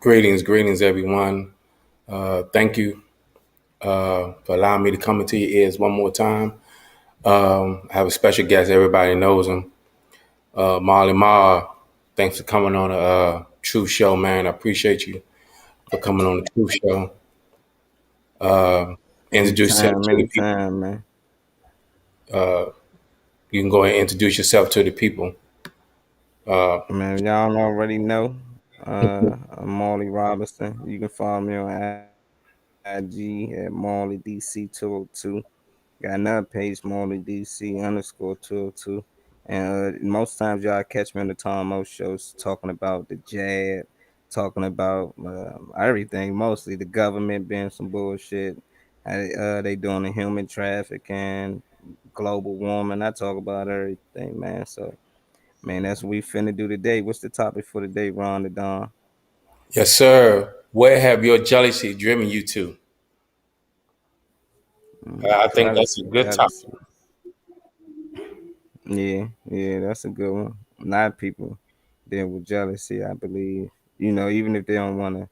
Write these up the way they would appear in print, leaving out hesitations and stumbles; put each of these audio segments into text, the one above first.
Greetings, everyone. Thank you for allowing me to come into your ears one more time. I have a special guest. Everybody knows him, Marley Marr. Thanks for coming on the Truth Show, man. I appreciate you for coming on the Truth Show. Introduce yourself Anytime, to the people. anytime, man. You can go ahead and introduce yourself to the people. Man, y'all already know. I'm Marley Robinson. You can follow me on IG at Marley DC 202. Got another page, Marley DC underscore 202. And most times y'all catch me on the Tom O shows talking about the jab, talking about everything, mostly the government being some bullshit. They doing the human trafficking, global warming. I talk about everything, man. So man, that's what we finna do today. What's the topic for today, Ron the Don? Yes, sir. Where have your jealousy driven you to? I think that's a Jealousy, good topic. jealousy. Yeah, that's a good one. A lot of people deal with jealousy, I believe. Even if they don't want to,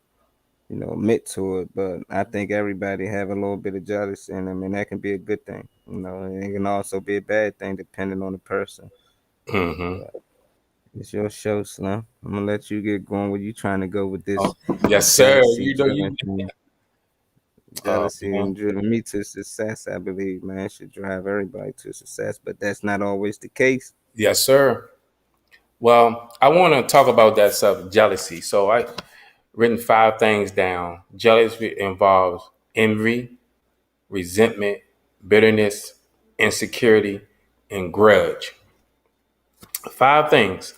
admit to it, but I think everybody have a little bit of jealousy in them, and that can be a good thing. And it can also be a bad thing depending on the person. Hmm. But it's your show, Slim. I'm gonna let you get going. Where you trying to go with this Yes, sir. jealousy You know you. driven thing? Uh, Jealousy and driven me to success, I believe, man. It should drive everybody to success, but that's not always the case. yes, sir. Well, I want to talk about that stuff, jealousy. So I written 5 things down. Jealousy involves envy, resentment, bitterness, insecurity, and grudge. 5 things.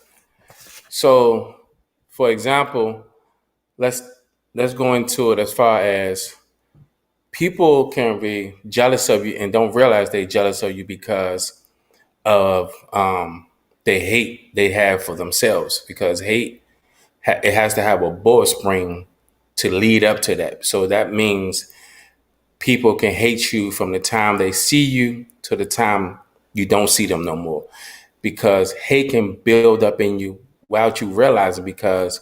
So, for example, let's let's go into it as far as people can be jealous of you and don't realize they're jealous of you because of the hate they have for themselves. Because hate it has to have a bullet spring to lead up to that. So that means people can hate you from the time they see you to the time you don't see them no more. Because hate can build up in you without you realizing because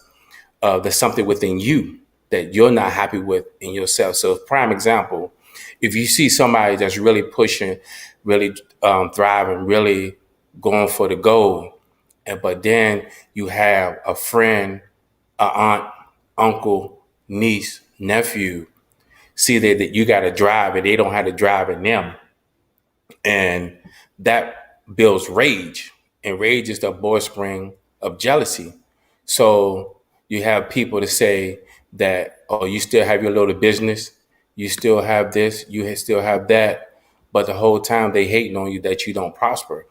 there's something within you that you're not happy with in yourself. So, prime example, if you see somebody that's really pushing, really thriving, really going for the goal, and but then you have a friend, a aunt, uncle, niece, nephew, see that you got to drive and they don't have to drive in them, and that builds rage, and rage is the boy spring of jealousy. So you have people to say that, oh, you still have your little business, you still have this, still have that, but the whole time they hating on you that you don't prosper.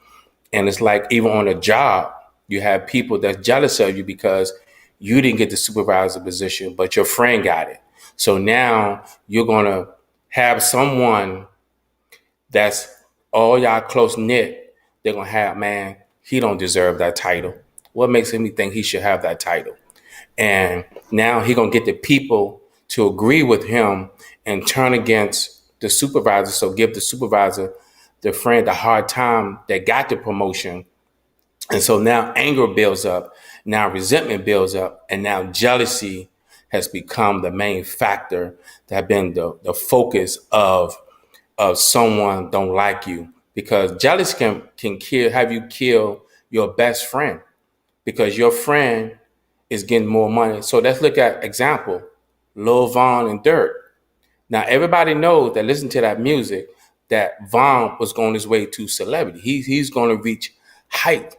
And it's like even on a job, you have people that's jealous of you because you didn't get the supervisor position, but your friend got it. So now you're gonna have someone that's all y'all close knit. They're gonna have, man, he don't deserve that title. What makes me think he should have that title? And now he gonna get the people to agree with him and turn against the supervisor. So give the supervisor, the friend, a hard time that got the promotion. And so now anger builds up, now resentment builds up, and now jealousy has become the main factor that have been the focus of someone don't like you, because jealousy can kill, have you kill your best friend because your friend is getting more money. So let's look at example, Lil Von and Dirk. Now everybody knows that listen to that music that Von was going his way to celebrity. He's going to reach height,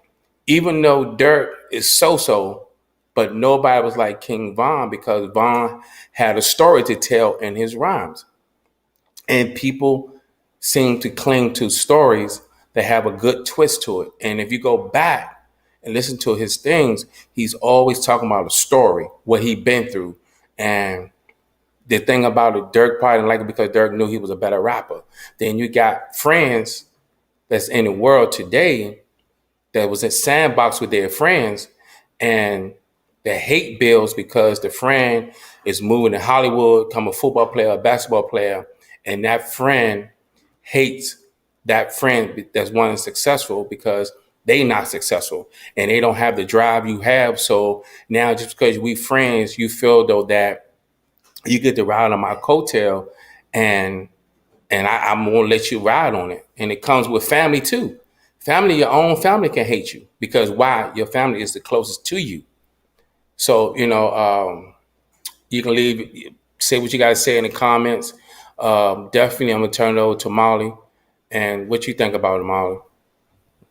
even though Dirk is so, but nobody was like King Von because Von had a story to tell in his rhymes, and people seem to cling to stories that have a good twist to it. And if you go back and listen to his things, he's always talking about a story, what he been through. And the thing about it, Dirk probably didn't like it because Dirk knew he was a better rapper. Then you got friends that's in the world today that was at sandbox with their friends, and the hate builds because the friend is moving to Hollywood, become a football player, a basketball player, and that friend hates that friend that's one successful because they not successful and they don't have the drive you have. So now just because we friends, you feel though that you get to ride on my coattail, and I'm gonna let you ride on it. And it comes with family too. Family, your own family can hate you because why? Your family is the closest to you. So you can leave, say what you got to say in the comments. Definitely, I'm gonna turn it over to Molly. And what you think about it, Molly?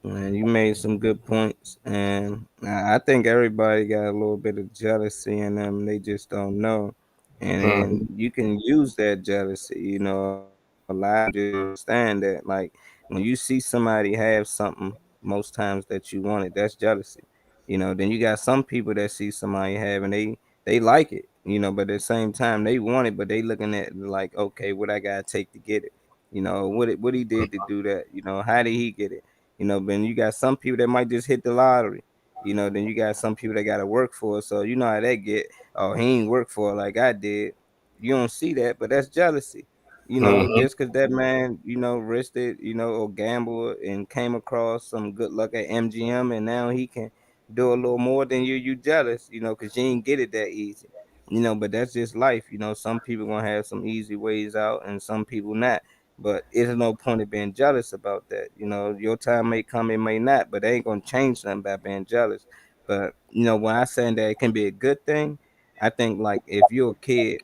Man, you made some good points, and I think everybody got a little bit of jealousy in them. They just don't know, and then Mm-hmm. you can use that jealousy. A lot of people just understand that, like when you see somebody have something, most times that you want it, that's jealousy. Then you got some people that see somebody having they like it. But at the same time they want it, but they looking at it like, okay, what I gotta take to get it. What he did to do that. How did he get it? Then you got some people that might just hit the lottery. Then you got some people that got to work for it. So you know how they get. Oh, he ain't work for it like I did. You don't see that, but that's jealousy. Mm-hmm. Just because that man, risked it, or gambled and came across some good luck at MGM, and now he can do a little more than you. You jealous, because you ain't get it that easy. But that's just life. Some people gonna have some easy ways out, and some people not. But there's no point of being jealous about that. Your time may come, it may not, but they ain't gonna change something by being jealous. But when I say that it can be a good thing, I think like if you're a kid,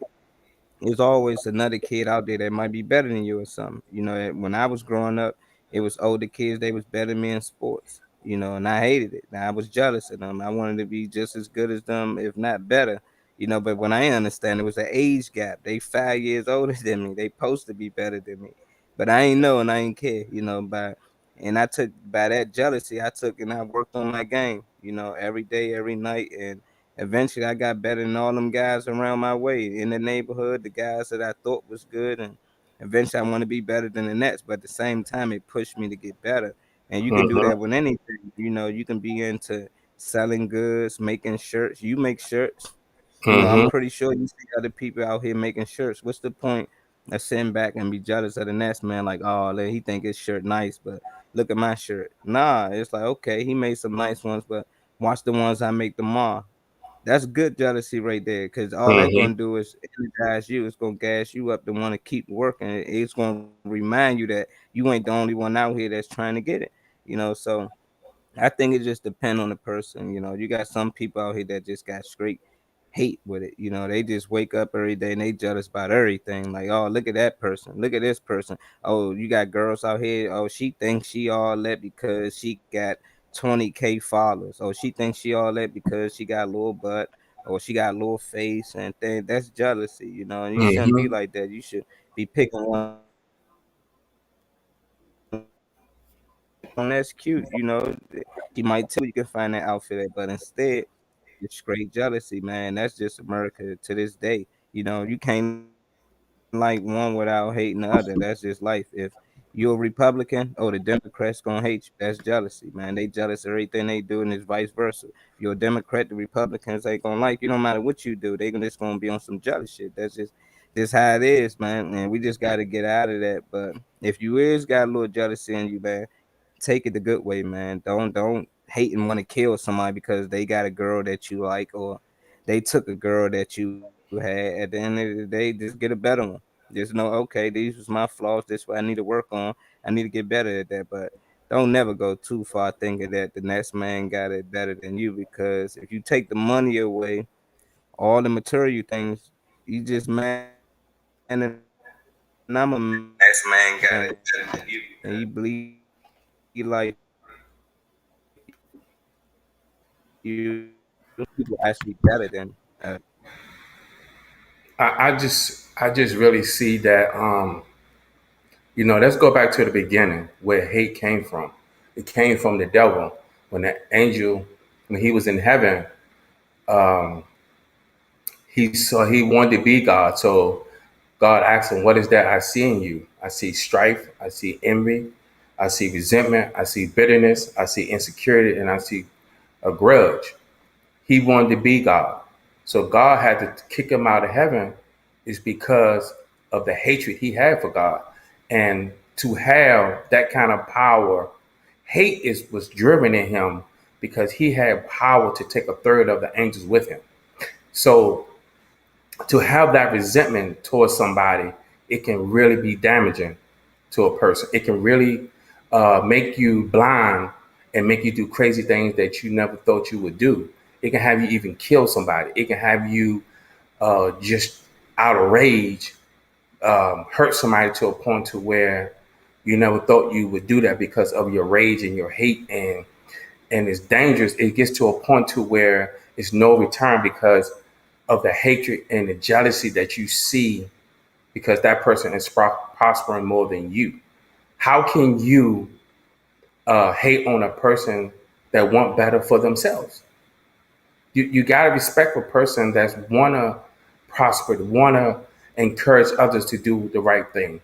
there's always another kid out there that might be better than you or something. When I was growing up, it was older kids, they was better than me in sports, and I hated it. Now I was jealous of them. I wanted to be just as good as them, if not better. But when I understand it was an age gap. They 5 years older than me. They supposed to be better than me. But I ain't know and I ain't care, by and I took by that jealousy, I took and I worked on my game, every day, every night. And eventually I got better than all them guys around my way in the neighborhood, the guys that I thought was good. And eventually I want to be better than the next. But at the same time, it pushed me to get better. And you can do Mm-hmm. that with anything. You can be into selling goods, making shirts. You make shirts. I'm Mm-hmm. pretty sure you see other people out here making shirts. What's the point of sitting back and be jealous of the next man? Like, oh, he think his shirt nice, but look at my shirt. Nah, it's like, okay, he made some nice ones, but watch the ones I make tomorrow. That's good jealousy right there, because all that's Mm-hmm. gonna do is energize you. It's gonna gas you up to want to keep working. It's gonna remind you that you ain't the only one out here that's trying to get it. So I think it just depends on the person. You got some people out here that just got straight hate with it. They just wake up every day and they jealous about everything. Like, oh, look at that person. Look at this person. Oh, you got girls out here. Oh, she thinks she all that because she got 20K followers. Oh, she thinks she all that because she got a little butt or she got a little face and thing. That's jealousy, and you shouldn't be Mm-hmm. like that. You should be picking one that's cute, She might tell you can find that outfit at, but instead it's straight jealousy, man. That's just America to this day. You can't like one without hating the other. That's just life. If you're a Republican, oh, the Democrats gonna hate you. That's jealousy, man. They jealous of everything they do, and it's vice versa. If you're a Democrat, the Republicans ain't gonna like you. No matter what you do, they just gonna be on some jealous shit. That's just how it is, man. And we just gotta get out of that. But if you is got a little jealousy in you, man, take it the good way, man. Don't hate and want to kill somebody because they got a girl that you like or they took a girl that you had. At the end of the day, just get a better one. Just know, okay, these was my flaws. This what I need to work on. I need to get better at that. But don't never go too far thinking that the next man got it better than you, because if you take the money away, all the material things, you just man and I'm a man, and you believe like you people actually better than I just really see that let's go back to the beginning where hate came from. It came from the devil when the angel, when he was in heaven, he wanted to be God. So God asked him, "What is that I see in you? I see strife, I see envy, I see resentment, I see bitterness, I see insecurity, and I see a grudge." He wanted to be God. So God had to kick him out of heaven is because of the hatred he had for God. And to have that kind of power, Hate is was driven in him because he had power to take a third of the angels with him. So to have that resentment towards somebody, it can really be damaging to a person. It can really make you blind and make you do crazy things that you never thought you would do. It can have you even kill somebody. It can have you just out of rage hurt somebody to a point to where you never thought you would do that because of your rage and your hate, and it's dangerous. It gets to a point to where it's no return because of the hatred and the jealousy that you see because that person is prospering more than you. How can you hate on a person that want better for themselves? You got to respect a person that's want to prosper, want to encourage others to do the right thing.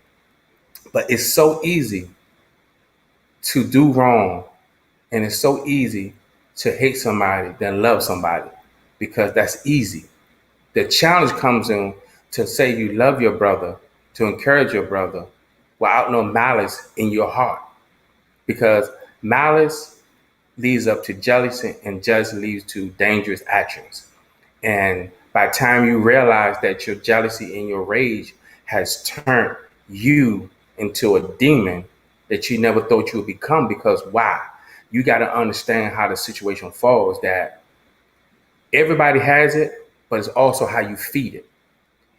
But it's so easy to do wrong, and it's so easy to hate somebody than love somebody because that's easy. The challenge comes in to say you love your brother, to encourage your brother without no malice in your heart. Because malice leads up to jealousy, and jealousy leads to dangerous actions. And by the time you realize that your jealousy and your rage has turned you into a demon that you never thought you would become, because why? You got to understand how the situation falls, that everybody has it, but it's also how you feed it.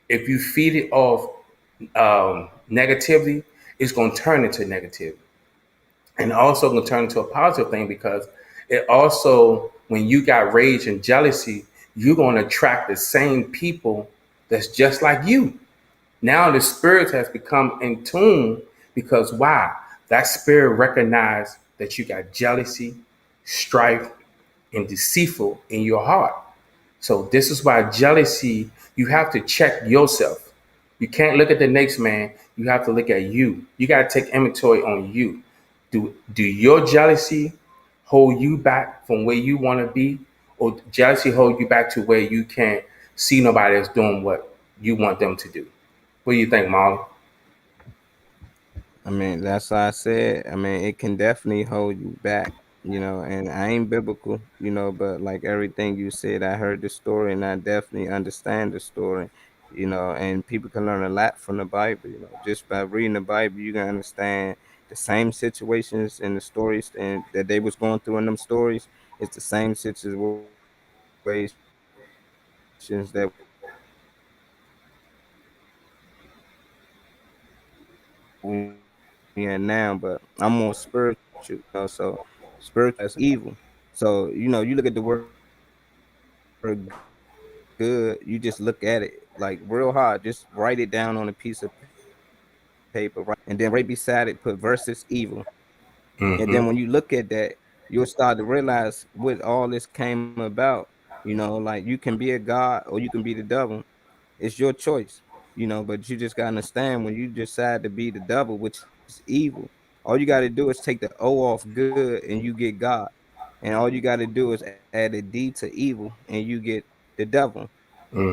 If you feed it off negativity, it's going to turn into negativity. And also going to turn into a positive thing because it also, when you got rage and jealousy, you're going to attract the same people that's just like you. Now the spirit has become in tune because why? That spirit recognized that you got jealousy, strife, and deceitful in your heart. So this is why jealousy, you have to check yourself. You can't look at the next man. You have to look at you. You got to take inventory on you. Do your jealousy hold you back from where you want to be, or jealousy hold you back to where you can't see nobody else doing what you want them to do? What do you think, Molly? I mean, that's why I said, I mean, it can definitely hold you back, and I ain't biblical, but like everything you said, I heard the story and I definitely understand the story, and people can learn a lot from the Bible, just by reading the Bible, you can understand the same situations and the stories and that they was going through in them stories. It's the same situations that we in now, but I'm more spiritual, so spiritual as evil. So, you look at the word good, you just look at it like real hard, just write it down on a piece of paper, and then right beside it, put versus evil. And then when you look at that, you'll start to realize what all this came about. Like you can be a God or you can be the devil. It's your choice. But you just gotta understand when you decide to be the devil, which is evil, all you gotta do is take the O off good and you get God. And all you gotta do is add a D to evil and you get the devil.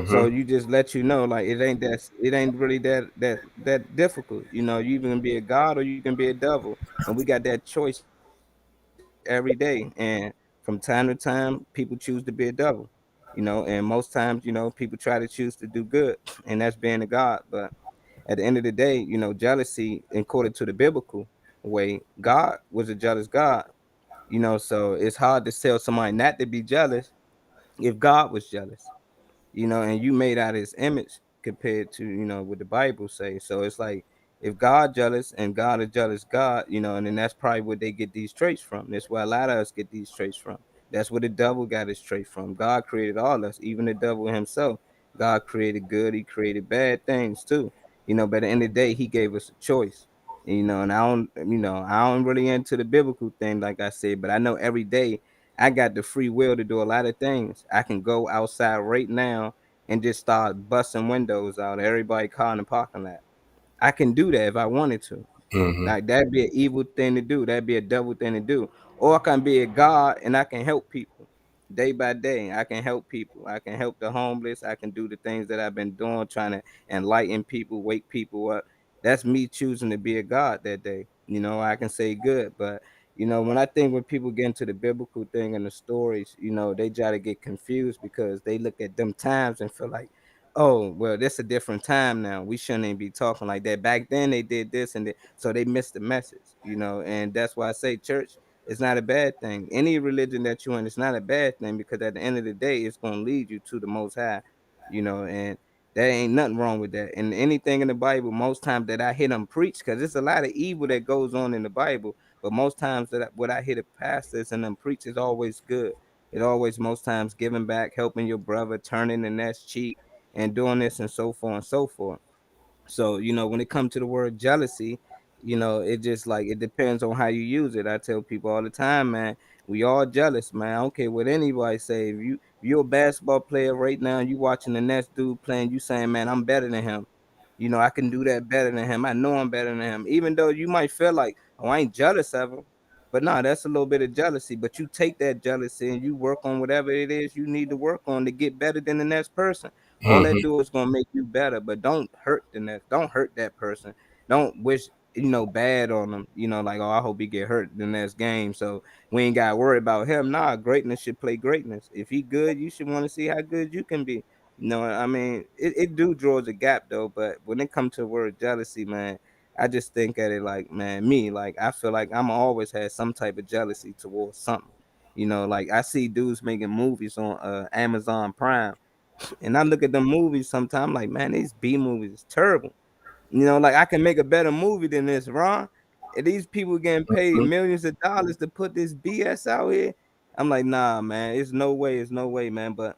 So you just let you know, like it ain't Mm-hmm. it ain't really that difficult. You even can be a God or you can be a devil, and we got that choice every day. And from time to time, people choose to be a devil. And most times, people try to choose to do good, and that's being a God. But at the end of the day, jealousy, according to the biblical way, God was a jealous God. So it's hard to tell somebody not to be jealous if God was jealous, and you made out his image compared to what the Bible say. So it's like, if God jealous and God is jealous God, and then that's probably what they get these traits from. That's where a lot of us get these traits from. That's where the devil got his trait from. God created all us, even the devil himself. God created good, he created bad things too. But at the end of the day, he gave us a choice. And I don't really into the biblical thing, like I said, but I know every day I got the free will to do a lot of things. I can go outside right now and just start busting windows out. Everybody caught in the parking lot. I can do that if I wanted to. Mm-hmm. Like that'd be an evil thing to do. That'd be a devil thing to do. Or I can be a God and I can help people day by day. I can help people. I can help the homeless. I can do the things that I've been doing, trying to enlighten people, wake people up. That's me choosing to be a God that day. I can say good, but When I think when people get into the biblical thing and the stories, they try to get confused because they look at them times and feel like, oh, well, this a different time now. We shouldn't even be talking like that. Back then they did this so they missed the message. And that's why I say church is not a bad thing. Any religion that you're in, it's not a bad thing because at the end of the day, it's gonna lead you to the most high, and there ain't nothing wrong with that. And anything in the Bible, most times that I hear them preach, because there's a lot of evil that goes on in the Bible, but most times what I hear the pastors and them preach is always good. It always most times giving back, helping your brother, turning the next cheek, and doing this and so forth and so forth. So, when it comes to the word jealousy, it just like it depends on how you use it. I tell people all the time, man, we all jealous, man. I don't care what anybody say. If you're a basketball player right now, and you watching the next dude playing, you saying, man, I'm better than him. I can do that better than him. I know I'm better than him. Even though you might feel like, oh, I ain't jealous of him. But no, that's a little bit of jealousy. But you take that jealousy and you work on whatever it is you need to work on to get better than the next person. All that Hmm. do is gonna make you better, but don't hurt the next. Don't hurt that person. Don't wish bad on them. Like, oh, I hope he get hurt the next game, so we ain't got to worry about him. Nah, greatness should play greatness. If he good, you should want to see how good you can be. I mean, it do draws a gap though. But when it comes to the word jealousy, man, I just think at it like, man, me, like I feel like I'm always had some type of jealousy towards something. Like I see dudes making movies on Amazon Prime, and I look at the movies sometimes like, man, these B movies is terrible. Like I can make a better movie than this, Ron. And these people getting paid millions of dollars to put this BS out here. I'm like, nah, man, it's no way, man. But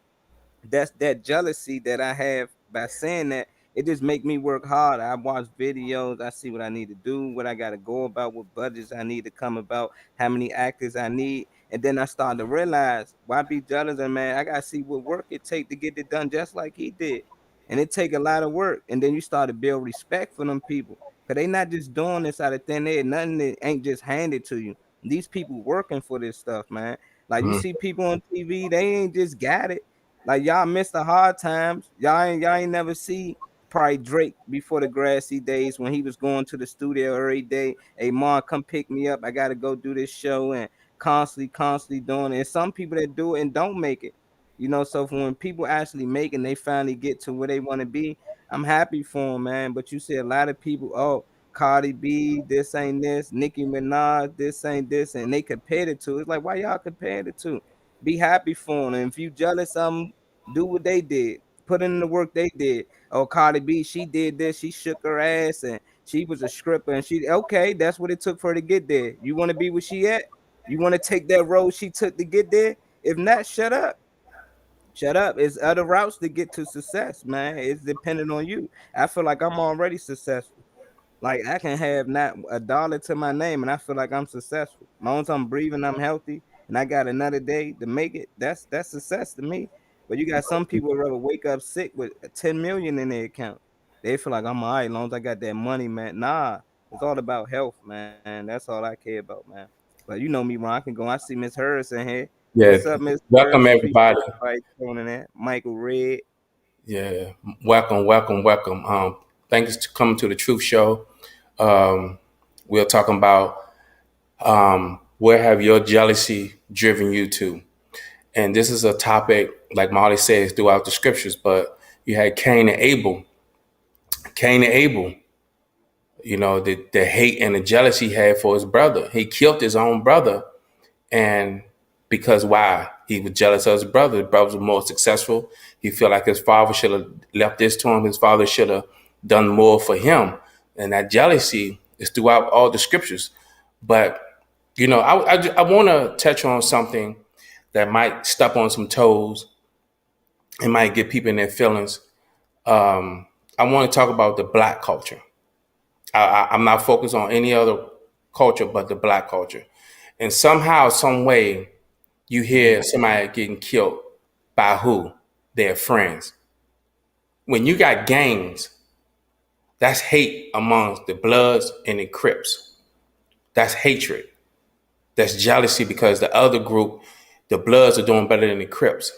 that's that jealousy that I have by saying that. It just make me work hard. I watch videos, I see what I need to do, what I gotta go about, what budgets I need to come about, how many actors I need. And then I start to realize why be jealous, and man, I gotta see what work it take to get it done just like he did. And it take a lot of work. And then you start to build respect for them people. Cause they not just doing this out of thin air. Nothing that ain't just handed to you. These people working for this stuff, man. Like you see people on TV, they ain't just got it. Like y'all missed the hard times. Y'all ain't never see probably Drake before the grassy days when he was going to the studio every day. Hey, Mom, come pick me up. I gotta go do this show and constantly doing it. And some people that do it and don't make it. So for when people actually make it and they finally get to where they want to be, I'm happy for them, man. But you see a lot of people, oh, Cardi B, this ain't this, Nicki Minaj, this ain't this, and they compared it to. It's like, why y'all compared it to? Be happy for them. And if you jealous of them, do what they did. Put in the work they did. Oh, Cardi B, she did this. She shook her ass and she was a stripper. And she okay, that's what it took for her to get there. You want to be where she at? You want to take that road she took to get there? If not, shut up. Shut up. It's other routes to get to success, man. It's dependent on you. I feel like I'm already successful. Like I can have not a dollar to my name, and I feel like I'm successful. As long as I'm breathing, I'm healthy, and I got another day to make it. That's success to me. But you got some people who rather wake up sick with 10 million in their account. They feel like I'm all right as long as I got that money, man. Nah, it's all about health, man. That's all I care about, man. But you know me, Ron. I can go. I see Miss Harris in here. Yeah. What's up, Miss Welcome Harris? Appreciate everybody. everybody tuning in. Michael Red. Yeah. Welcome. Thanks for coming to the Truth Show. Um, we're talking about where have your jealousy driven you to? And this is a topic, like Molly says, throughout the scriptures, but you had Cain and Abel. Cain and Abel, the hate and the jealousy he had for his brother. He killed his own brother. And because why? He was jealous of his brother. His brother was more successful. He felt like his father should have left this to him. His father should have done more for him. And that jealousy is throughout all the scriptures. But, I want to touch on something that might step on some toes and might get people in their feelings. I want to talk about the Black culture. I'm not focused on any other culture but the Black culture. And somehow, some way, you hear somebody getting killed by who? Their friends. When you got gangs, that's hate amongst the Bloods and the Crips. That's hatred. That's jealousy because the other group, the Bloods, are doing better than the Crips.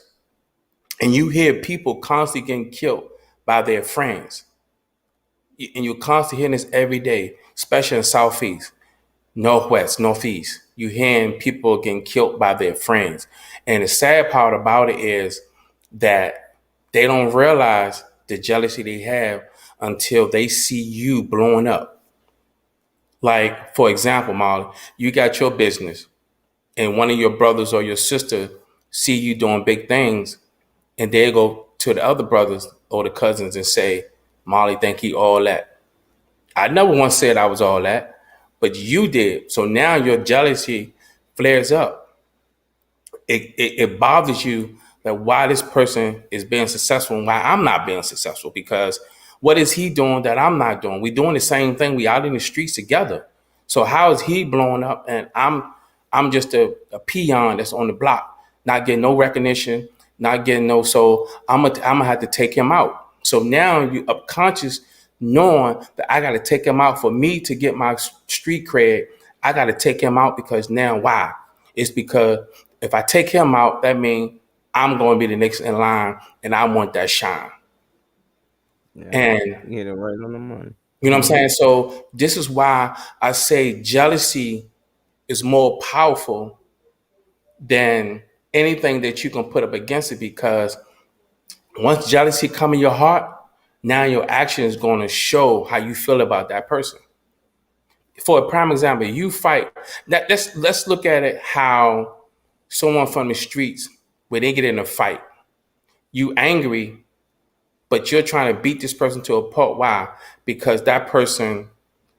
And you hear people constantly getting killed by their friends. And you're constantly hearing this every day, especially in Southeast, Northwest, Northeast. you hearing people getting killed by their friends. And the sad part about it is that they don't realize the jealousy they have until they see you blowing up. Like, for example, Molly, you got your business and one of your brothers or your sister see you doing big things, and they go to the other brothers or the cousins and say, Molly think he all that. I never once said I was all that, but you did. So now your jealousy flares up. It bothers you that why this person is being successful and why I'm not being successful, because what is he doing that I'm not doing? We doing the same thing. We out in the streets together. So how is he blowing up and I'm just a peon that's on the block, not getting no recognition, not getting no. So I'm gonna have to take him out. So now you upconscious knowing that I got to take him out for me to get my street cred. I got to take him out because now why? It's because if I take him out, that means I'm going to be the next in line, and I want that shine. Yeah, And you hit it right on the money. you know what I'm saying? So this is why I say jealousy is more powerful than anything that you can put up against it, because once jealousy come in your heart, now your action is going to show how you feel about that person. For a prime example, you fight. Let's look at it how someone from the streets, where they get in a fight, you angry, but you're trying to beat this person to a pulp. Why? Because that person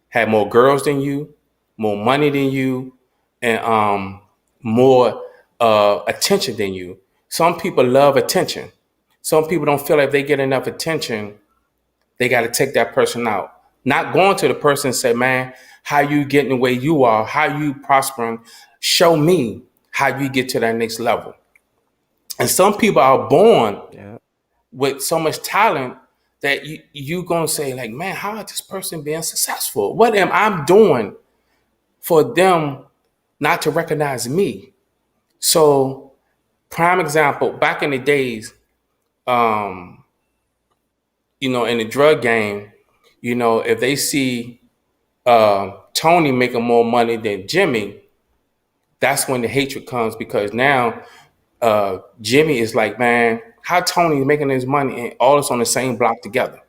had more girls than you, more money than you, and more attention than you. Some people love attention. Some people don't feel like if they get enough attention, they got to take that person out. Not going to the person and say, man, how you getting the way you are? How you prospering? Show me how you get to that next level. And some people are born Yeah. with so much talent that you gonna say like, man, how is this person being successful? What am I doing for them not to recognize me? So, prime example, back in the days, um, in the drug game, if they see Tony making more money than Jimmy, that's when the hatred comes, because now Jimmy is like, man, how Tony making his money and all this on the same block together,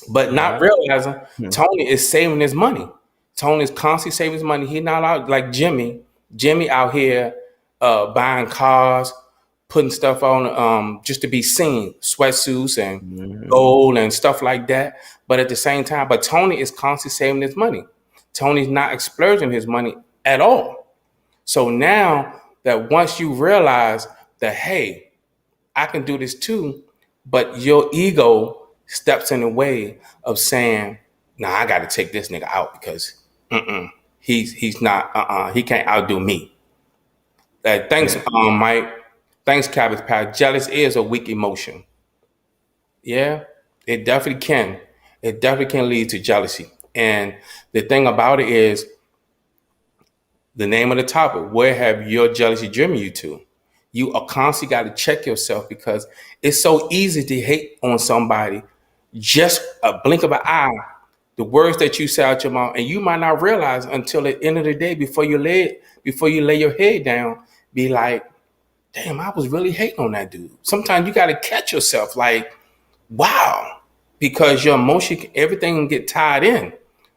but not Right. realizing Tony is saving his money. Tony is constantly saving his money. He not out like Jimmy. Jimmy out here buying cars, putting stuff on just to be seen, sweatsuits and gold and stuff like that. But at the same time, but Tony is constantly saving his money. Tony's not splurging his money at all. So now that once you realize that, hey, I can do this too, but your ego steps in the way of saying, "Nah, I got to take this nigga out because he's not he can't outdo me." Thanks, Yeah. Mike. Thanks, Cabbage Patch. Jealous is a weak emotion. Yeah, it definitely can. It definitely can lead to jealousy. And the thing about it is, the name of the topic, where have your jealousy driven you to? You are constantly got to check yourself, because it's so easy to hate on somebody. Just a blink of an eye, the words that you say out your mouth, and you might not realize until the end of the day, before you lay your head down, be like, damn, I was really hating on that dude. Sometimes you got to catch yourself like, wow, because your emotion, everything can get tied in.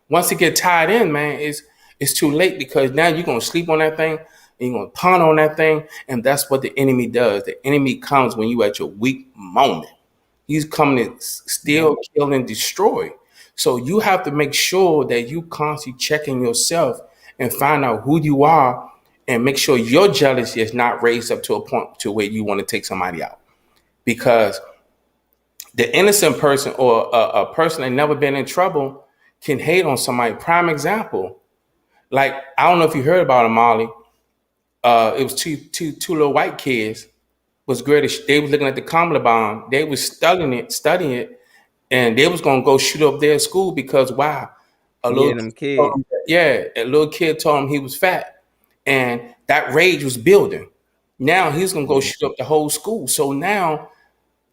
Once it get tied in, man, it's too late, because now you're gonna sleep on that thing and you're gonna ponder on that thing, and that's what the enemy does. The enemy comes when you at your weak moment. He's coming to steal, kill, and destroy. So you have to make sure that you constantly checking yourself and find out who you are, and make sure your jealousy is not raised up to a point to where you want to take somebody out. Because the innocent person, or a person that never been in trouble, can hate on somebody. Prime example, like, I don't know if you heard about it, Molly. It was two little white kids was great. They was looking at the Kamala bomb. They was studying it, and they was gonna go shoot up their school because why? A Yeah, little them kid told kids. him a little kid told him he was fat, and that rage was building. Now he's gonna go Mhm. shoot up the whole school. So now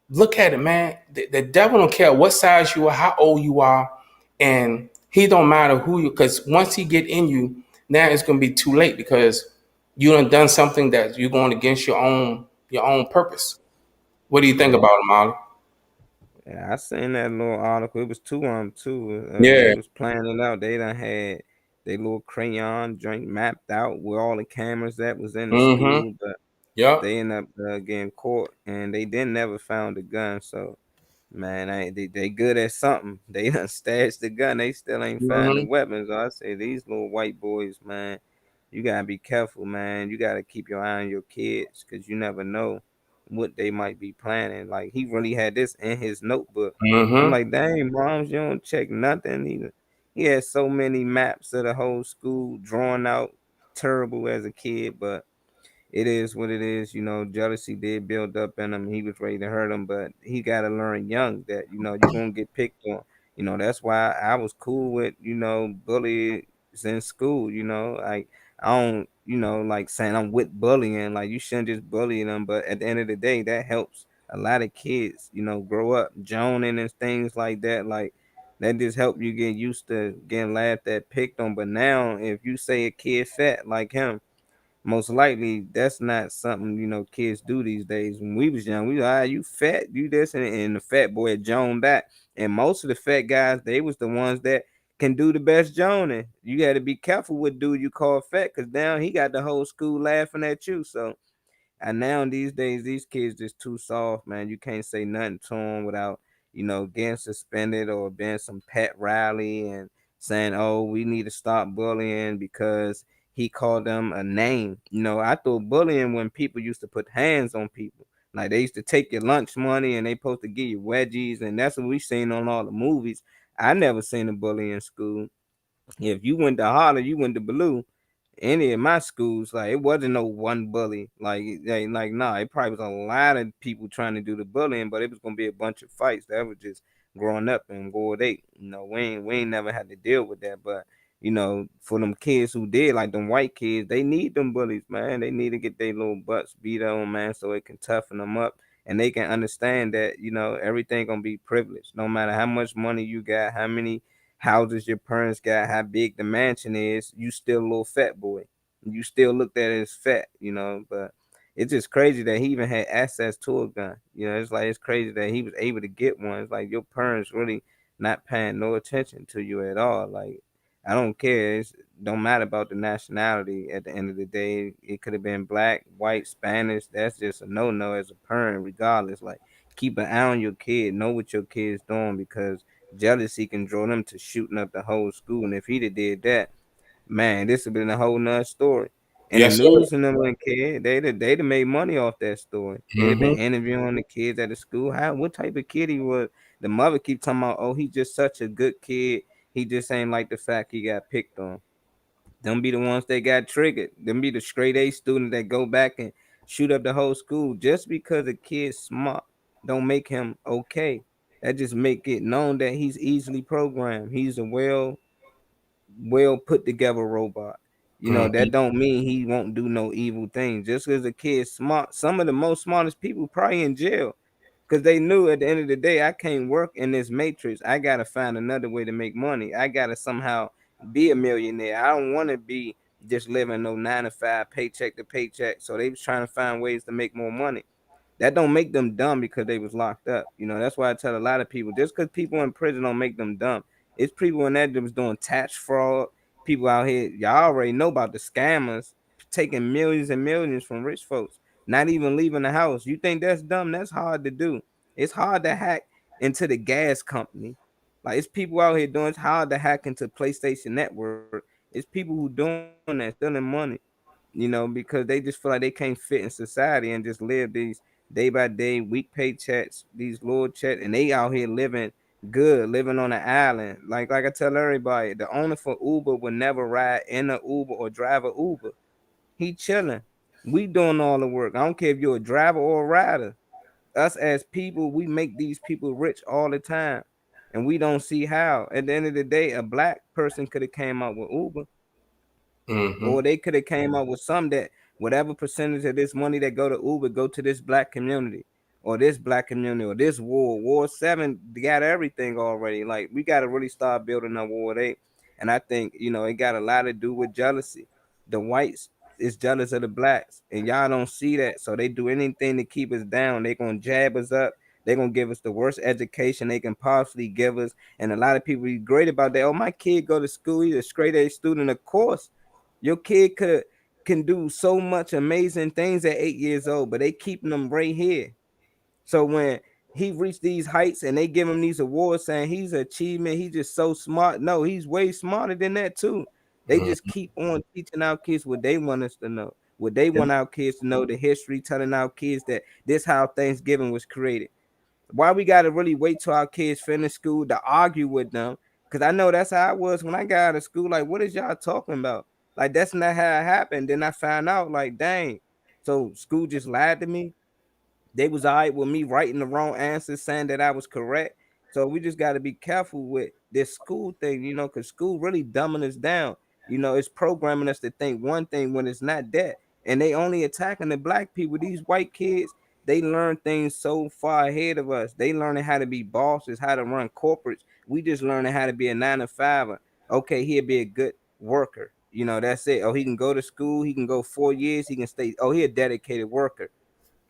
look at it, man. The devil don't care what size you are, how old you are, and he don't matter who you. Because once he get in you, now it's gonna be too late because you done something that you're going against your own purpose. What do you think Yeah. about it, Molly? Yeah, I seen that little article. It was two of them too. They Yeah. was planning it out. They done had they little crayon joint mapped out where all the cameras that was in the Mm-hmm. school, but Yep. they end up getting caught, and they didn't never found the gun. So man, they good at something. They done stashed the gun. They still ain't find the Mm-hmm. weapons. So I say these little white boys, man, you gotta be careful, man. You gotta keep your eye on your kids because you never know what they might be planning. Like he really had this in his notebook. I'm Mm-hmm. like, dang, moms, you don't check nothing. He had so many maps of the whole school drawn out, terrible as a kid, but it is what it is. Jealousy did build up in him. He was ready to hurt him, but he got to learn young that you're gonna get picked on. That's why I was cool with bullies in school. Like I don't like saying I'm with bullying. Like you shouldn't just bully them, but at the end of the day, that helps a lot of kids grow up joning and things like that. Like that just help you get used to getting laughed at, picked on. But now, if you say a kid fat like him, most likely that's not something kids do these days. When we was young, we you fat, you this, and the fat boy joned that. And most of the fat guys, they was the ones that can do the best joning. You got to be careful what dude you call fat, because now he got the whole school laughing at you. So and now these days, these kids just too soft, man. You can't say nothing to them without, getting suspended or being some pet rally and saying, "Oh, we need to stop bullying because he called them a name." I thought bullying when people used to put hands on people. Like they used to take your lunch money and they supposed to give you wedgies, and that's what we seen on all the movies. I never seen a bully in school. If you went to Harlem, you went to Blue, any of my schools, like it wasn't no one bully. Nah, it probably was a lot of people trying to do the bullying, but it was gonna be a bunch of fights that was just growing up in Ward 8. We ain't never had to deal with that. But for them kids who did, like them white kids, they need them bullies, man. They need to get their little butts beat on, man, so it can toughen them up and they can understand that, everything gonna be privileged. No matter how much money you got, how many houses your parents got, how big the mansion is, you still a little fat boy. You still looked at it as fat. But it's just crazy that he even had access to a gun. It's like it's crazy that he was able to get one. It's like your parents really not paying no attention to you at all. Like I don't care. It don't matter about the nationality at the end of the day. It could have been black, white, Spanish. That's just a no as a parent, regardless. Like keep an eye on your kid, know what your kid's doing because jealousy can draw them to shooting up the whole school. And if he'd have did that, man, this would have been a whole nother story. And the Yes, sir. news and them wouldn't care. They'd have made money off that story. They'd have been Mm-hmm. interviewing the kids at the school. What type of kid he was. The mother keep talking about, oh, he's just such a good kid. He just ain't like the fact he got picked on. Them be the ones that got triggered. Them be the straight A students that go back and shoot up the whole school. Just because a kid's smart don't make him okay. That just make it known that he's easily programmed. He's a well put together robot. Mm-hmm. That don't mean he won't do no evil thing. Just because a kid's smart, some of the most smartest people probably in jail because they knew at the end of the day, I can't work in this matrix. I gotta find another way to make money. I gotta somehow be a millionaire. I don't want to be just living no 9 to 5, paycheck to paycheck. So they was trying to find ways to make more money. That don't make them dumb because they was locked up. That's why I tell a lot of people, just because people in prison don't make them dumb. It's people in that was doing tax fraud. People out here, y'all already know about the scammers taking millions and millions from rich folks, not even leaving the house. You think that's dumb? That's hard to do. It's hard to hack into the gas company. Like it's people out here doing. It's hard to hack into PlayStation Network. It's people who doing that, stealing money, because they just feel like they can't fit in society and just live these day by day, week paychecks, these little checks, and they out here living good, living on an island. Like I tell everybody, the owner for Uber would never ride in a Uber or drive a Uber. He chilling. We doing all the work. I don't care if you're a driver or a rider. Us as people, we make these people rich all the time. And we don't see how. At the end of the day, a black person could have came out with Uber, Mm-hmm. or they could have came up with some that whatever percentage of this money that go to Uber go to this black community or this black community or this War 7 got everything already. Like we got to really start building a Ward 8. And I think, it got a lot to do with jealousy. The whites is jealous of the blacks, and y'all don't see that. So they do anything to keep us down. They gonna jab us up. They're gonna give us the worst education they can possibly give us. And a lot of people be great about that. Oh, my kid go to school, he's a straight A student. Of course, your kid can do so much amazing things at 8 years old, but they keeping them right here. So when he reached these heights and they give him these awards saying he's an achievement, he's just so smart. No, he's way smarter than that too. They just Mhm. keep on teaching our kids what they want us to know. What they want our kids to know, the history, telling our kids that this how Thanksgiving was created. Why we gotta really wait till our kids finish school to argue with them? Because I know that's how I was when I got out of school. Like, what is y'all talking about? Like, that's not how it happened. Then I found out, like, dang. So school just lied to me. They was all right with me writing the wrong answers, saying that I was correct. So we just got to be careful with this school thing, because school really dumbing us down. It's programming us to think one thing when it's not that. And they only attacking the black people. These white kids, they learn things so far ahead of us. They learning how to be bosses, how to run corporates. We just learning how to be a 9 to 5. Okay, he'll be a good worker. That's it. Oh, he can go to school. He can go 4 years. He can stay. Oh, he a dedicated worker.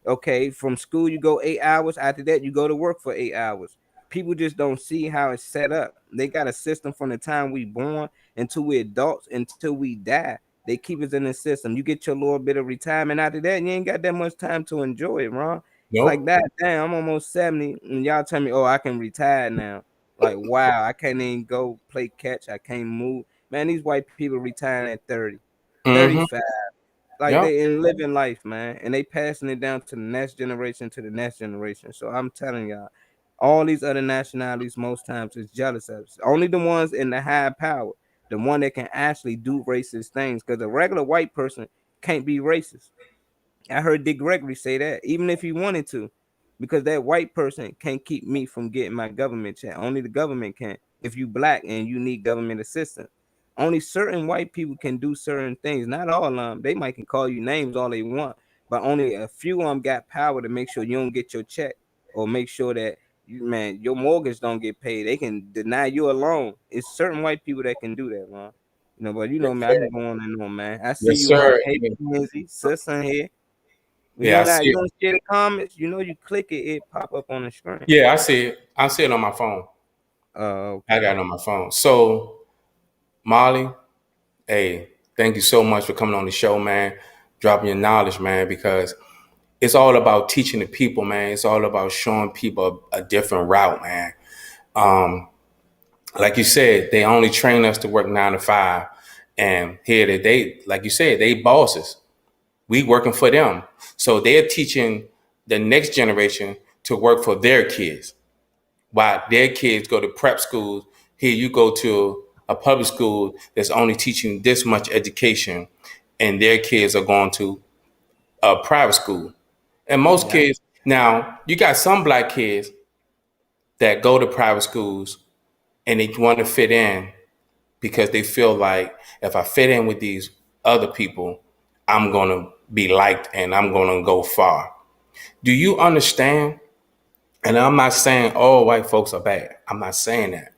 Okay, from school you go 8 hours. After that, you go to work for 8 hours. People just don't see how it's set up. They got a system from the time we born until we adults until we die. They keep us in the system. You get your little bit of retirement after that, you ain't got that much time to enjoy it, bro. Like Nope. that, damn, I'm almost 70, and y'all tell me, oh, I can retire now. Like, wow, I can't even go play catch. I can't move. Man, these white people retiring at 30, Mm-hmm. 35. Like Yep. they in living life, man, and they passing it down to the next generation, to the next generation. So I'm telling y'all, all these other nationalities most times is jealous of us. Only the ones in the high power, the one that can actually do racist things, because a regular white person can't be racist. I heard Dick Gregory say that, even if he wanted to, because that white person can't keep me from getting my government check. Only the government can. If you black and you need government assistance, only certain white people can do certain things. Not all of them. They might can call you names all they want, but only a few of them got power to make sure you don't get your check, or make sure that your mortgage don't get paid. They can deny you a loan. It's certain white people that can do that, man. But Yes, man, I sir. can go on and on, man. I see Yes, you, man. sir. Hey, Kenzie, sister here. Yeah, I That see you it. don't share the comments. You click it, it pop up on the screen. Yeah, I see it. I see it on my phone. I got Okay. it on my phone. So, Molly, hey, thank you so much for coming on the show, man. Dropping your knowledge, man, because it's all about teaching the people, man. It's all about showing people a different route, man. Um, like you said, they only train us to work 9 to 5, and here they, like you said, they bosses. We working for them, so they're teaching the next generation to work for their kids. While their kids go to prep schools, here you go to a public school that's only teaching this much education, and their kids are going to a private school. And most Yeah. kids, now you got some black kids that go to private schools and they want to fit in because they feel like if I fit in with these other people, I'm going to be liked and I'm going to go far. Do you understand? And I'm not saying all white folks are bad. I'm not saying that.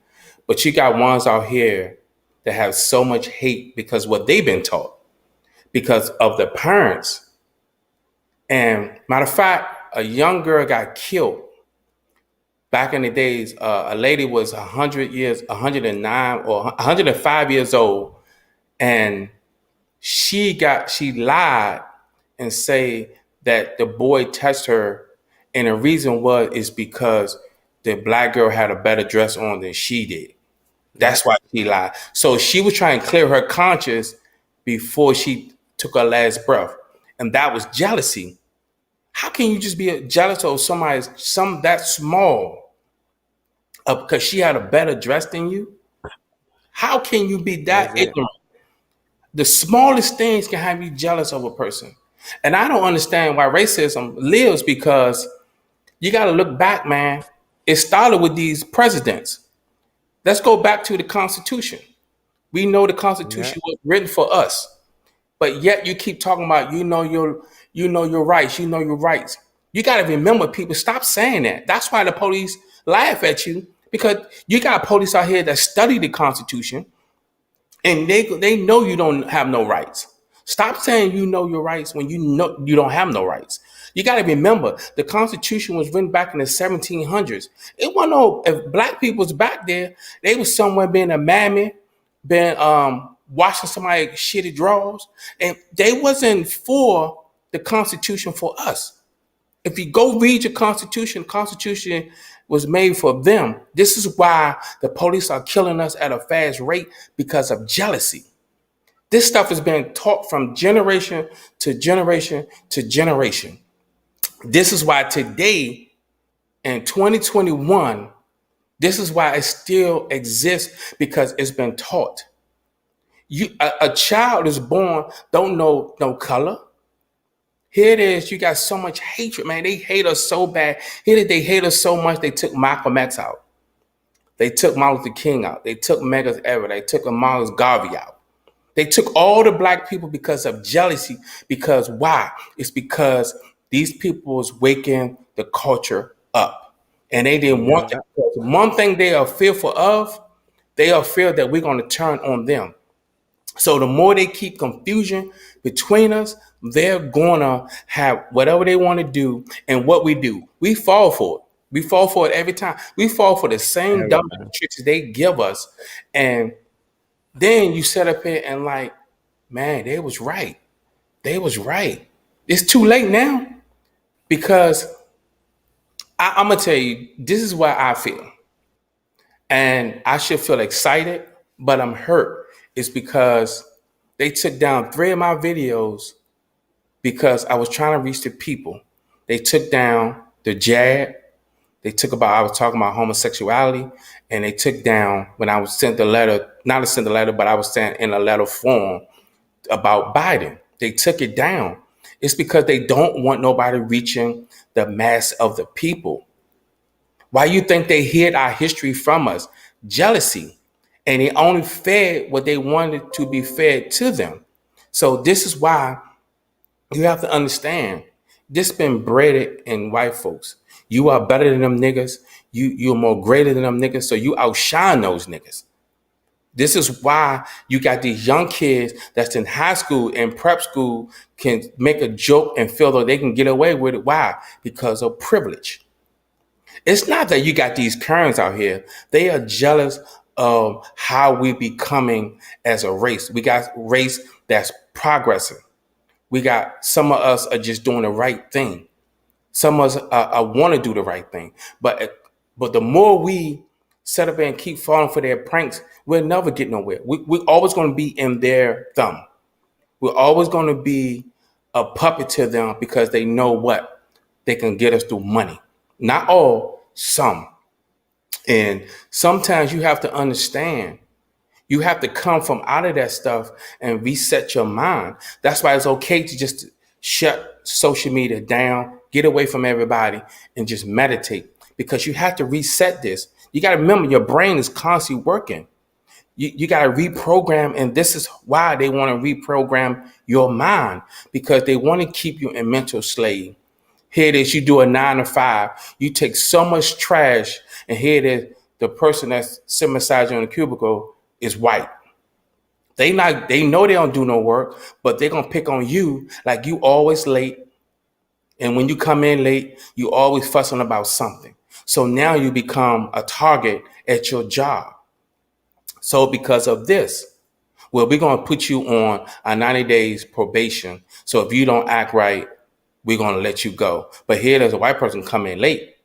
But you got ones out here that have so much hate because what they've been taught, because of the parents. And matter of fact, a young girl got killed back in the days. A lady was 100 years, 109 or 105 years old, and she lied and say that the boy touched her, and the reason was is because the black girl had a better dress on than she did. Yeah. That's why she lied. So she was trying to clear her conscience before she took her last breath, and that was jealousy. How can you just be jealous of somebody some that small because she had a better dress than you? How can you be that That's it. ignorant? The smallest things can have you jealous of a person. And I don't understand why racism lives because you got to look back, man. It started with these presidents. Let's go back to the Constitution. We know the Yeah. Constitution was written for us, but yet you keep talking about you know your rights, you know your rights. You got to remember, people, stop saying that. That's why the police laugh at you because you got police out here that study the Constitution and they know you don't have no rights. Stop saying you know your rights when you know you don't have no rights. You got to remember the Constitution was written back in the 1700s. It wasn't no if black people was back there, they was somewhere being a mammy, been washing somebody's shitty drawers, and they wasn't for the Constitution for us. If you go read your Constitution was made for them. This is why the police are killing us at a fast rate because of jealousy. This stuff has been taught from generation to generation to generation. This is why today in 2021, this is why it still exists because it's been taught. A child is born, don't know no color. Here it is, you got so much hatred, man. They hate us so bad. Here they hate us so much, they took Malcolm X out. They took Martin Luther King out. They took Medgar Evers. They took Marcus Garvey out. They took all the black people because of jealousy. Because why? It's because these people was waking the culture up. And they didn't want that. One thing they are fearful of, they are fear that we're going to turn on them. So the more they keep confusion between us, they're gonna have whatever they want to do. And what we do, we fall for it. We fall for it every time. We fall for the same dumb tricks they give us. And then you set up here and like, man, they was right. They was right. It's too late now because I'm gonna tell you, this is what I feel. And I should feel excited, but I'm hurt. It's because they took down 3 of my videos because I was trying to reach the people. They took down the jab. They took about, I was talking about homosexuality, and they took down when I was sent the letter, not to send the letter, but I was sent in a letter form about Biden. They took it down. It's because they don't want nobody reaching the mass of the people. Why you think they hid our history from us? Jealousy. And they only fed what they wanted to be fed to them. So this is why you have to understand, this been bred in white folks. You are better than them niggas. You're more greater than them niggas. So you outshine those niggas. This is why you got these young kids that's in high school and prep school can make a joke and feel that they can get away with it. Why? Because of privilege. It's not that you got these Karens out here. They are jealous of how we becoming as a race. We got race that's progressing. We got some of us are just doing the right thing. Some of us want to do the right thing. But the more we set up and keep falling for their pranks, we'll never get nowhere. We're always going to be in their thumb. We're always going to be a puppet to them because they know what? They can get us through money. Not all, some. And sometimes you have to understand, you have to come from out of that stuff and reset your mind. That's why it's okay to just shut social media down, get away from everybody, and just meditate. Because you have to reset this. You got to remember your brain is constantly working. You got to reprogram, and this is why they want to reprogram your mind, because they want to keep you in mental slave. Here it is, you do a 9 to 5. You take so much trash, and here it is, the person that's sitting beside you in the cubicle is white. They know they don't do no work, but they're gonna pick on you like you always late. And when you come in late, you always fussing about something. So now you become a target at your job. So because of this, well, we're gonna put you on a 90 days probation. So if you don't act right, we're gonna let you go. But here there's a white person come in late,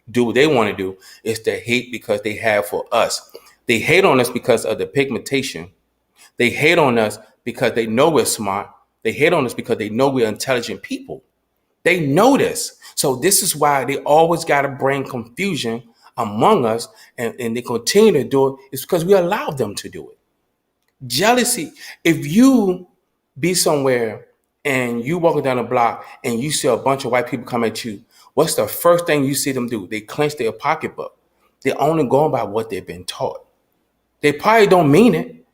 do what they want to do. It's the hate because they have for us. They hate on us because of the pigmentation. They hate on us because they know we're smart. They hate on us because they know we're intelligent people. They know this. So this is why they always got to bring confusion among us, and they continue to do it. It's because we allow them to do it. Jealousy. If you be somewhere and you walking down the block and you see a bunch of white people come at you, what's the first thing you see them do? They clench their pocketbook. They're only going by what they've been taught. They probably don't mean it,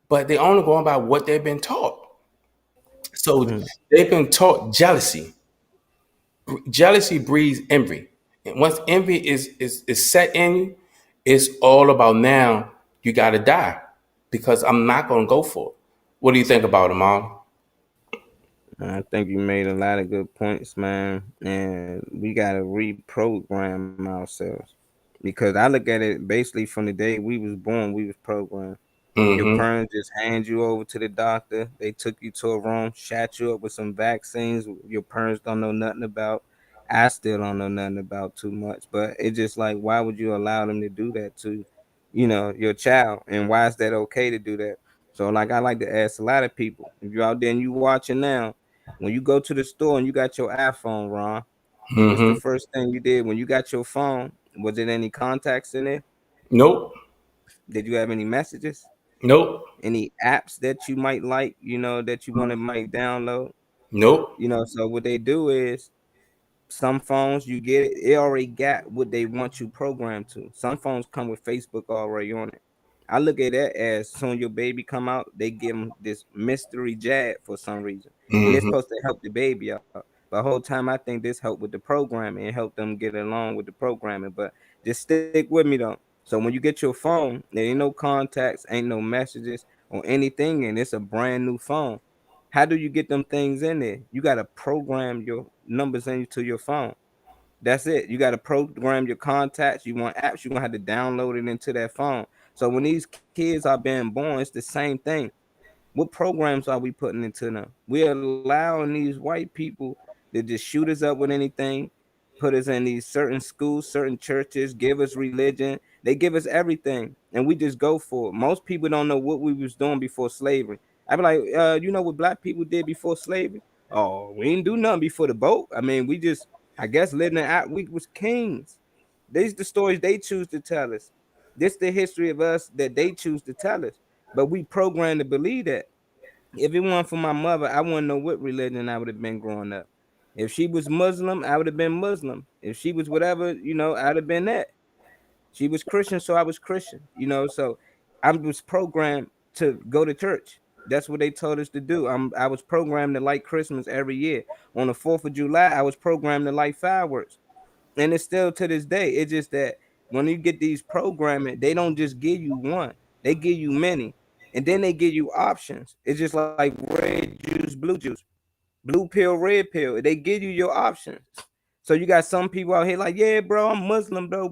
but they only going by what they've been taught. So they've been taught jealousy. Jealousy breeds envy. And once envy is set in you, it's all about now you got to die. because I'm not going to go for it. What do you think about it, Mom? I think you made a lot of good points, man. And we gotta reprogram ourselves. Because I look at it basically from the day we was born, we was programmed. Your Mm-hmm. parents just hand you over to the doctor. They took you to a room, shot you up with some vaccines your parents don't know nothing about. I still don't know nothing about too much, but it's just like, why would you allow them to do that to, your child? And why is that okay to do that? So, like, I like to ask a lot of people, if you're out there and you watching now, when you go to the store and you got your iPhone, Ron, what's the Mm-hmm. first thing you did when you got your phone? Was it any contacts in there? Nope. Did you have any messages? Nope. Any apps that you might like, that you want to might download, Nope. so what they do is some phones you get it already got what they want you programmed to. Some phones come with Facebook already on it. I look at that as soon your baby come out, they give them this mystery jab for some reason, and it's Mm-hmm. supposed to help the baby out. The whole time I think this helped with the programming and help them get along with the programming. But just stick with me though. So when you get your phone, there ain't no contacts, ain't no messages or anything, and it's a brand new phone. How do you get them things in there? You got to program your numbers into your phone. That's it. You got to program your contacts. You want apps, you're going to have to download it into that phone. So when these kids are being born, it's the same thing. What programs are we putting into them? We're allowing these white people to just shoot us up with anything, put us in these certain schools, certain churches, give us religion. They give us everything, and we just go for it. Most people don't know what we was doing before slavery. I be like, you know what black people did before slavery? Oh, we didn't do nothing before the boat. I mean, we just, I guess, living out. We was kings. These the stories they choose to tell us. This the history of us that they choose to tell us. But we programmed to believe that. If it weren't for my mother, I wouldn't know what religion I would have been growing up. If she was Muslim, I would have been Muslim. If she was whatever, I'd have been that. She was Christian, so I was Christian. So I was programmed to go to church. That's what they told us to do. I was programmed to like Christmas every year. On the 4th of July, I was programmed to like fireworks. And it's still to this day. It's just that when you get these programming, they don't just give you one, they give you many. And then they give you options. It's just like red juice, blue pill, red pill. They give you your options. So you got some people out here like, yeah, bro, I'm Muslim, bro.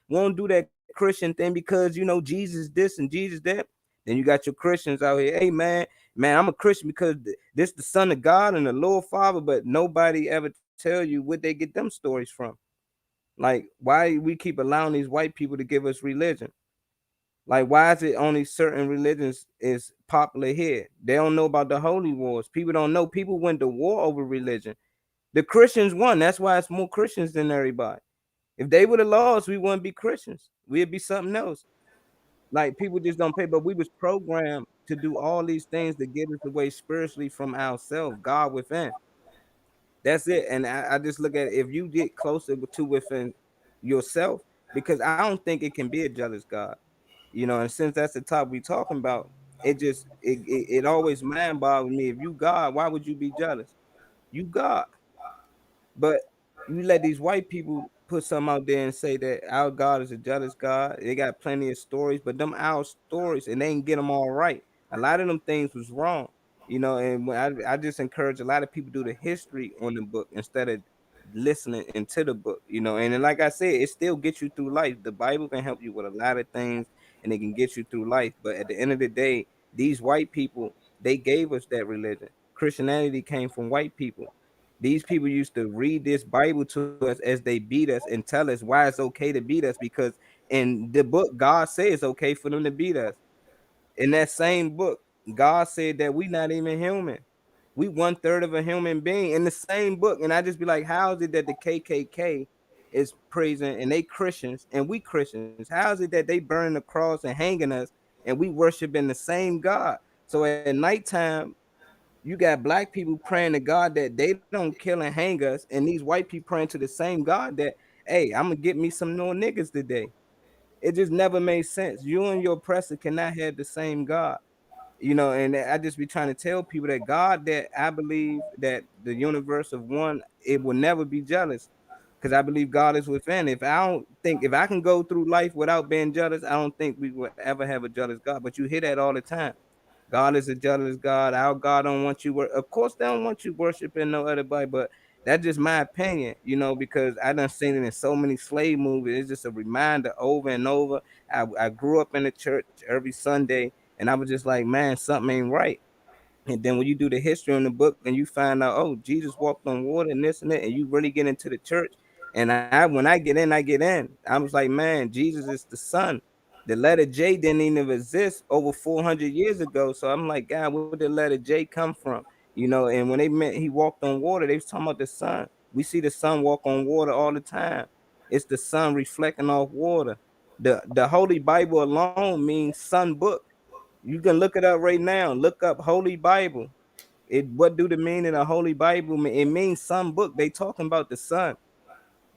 We don't do that Christian thing because Jesus this and Jesus that. Then you got your Christians out here. Hey man, I'm a Christian because this the Son of God and the Lord Father, but nobody ever tell you where they get them stories from. Like, why we keep allowing these white people to give us religion? Like, why is it only certain religions is popular here? They don't know about the holy wars. People don't know. People went to war over religion. The Christians won. That's why it's more Christians than everybody. If they would have lost, we wouldn't be Christians. We'd be something else. Like, people just don't pay. But we was programmed to do all these things to get us away spiritually from ourselves, God within. That's it. And I just look at it, if you get closer to within yourself, because I don't think it can be a jealous God. And since that's the top we talking about, it always mind boggles me. If you God, why would you be jealous? You God. But you let these white people put something out there and say that our God is a jealous God. They got plenty of stories, but them our stories, and they ain't get them all right. A lot of them things was wrong. And I just encourage a lot of people do the history on the book instead of listening into the book. And then, like I said, it still gets you through life. The Bible can help you with a lot of things, and it can get you through life. But at the end of the day, these white people, they gave us that religion. Christianity came from white people. These people used to read this Bible to us as they beat us and tell us why it's okay to beat us, because in the book, God says it's okay for them to beat us. In that same book, God said that we not even human. We one third of a human being in the same book. And I just be like, how is it that the KKK is praising and they Christians and we Christians? How is it that they burn the cross and hanging us and we worshiping the same God? So at nighttime, you got black people praying to God that they don't kill and hang us, and these white people praying to the same God that, hey, I'm gonna get me some more niggas today. It just never made sense. You and your oppressor cannot have the same God. And I just be trying to tell people that God that I believe that the universe of one, it will never be jealous. because I believe God is within. If I can go through life without being jealous, I don't think we will ever have a jealous God. But you hear that all the time. God is a jealous God. Our God don't want you. Of course, they don't want you worshiping no other body, but that's just my opinion, because I done seen it in so many slave movies. It's just a reminder over and over. I grew up in the church every Sunday, and I was just like, man, something ain't right. And then when you do the history in the book and you find out, oh, Jesus walked on water and this and that, and you really get into the church. And when I get in, I get in. I was like, man, Jesus is the Son. The letter J didn't even exist over 400 years ago. So I'm like, God, where did the letter J come from? And when they meant he walked on water, they was talking about the sun. We see the sun walk on water all the time. It's the sun reflecting off water. The Holy Bible alone means sun book. You can look it up right now. Look up Holy Bible. What do the meaning of Holy Bible mean? It means sun book. They talking about the sun,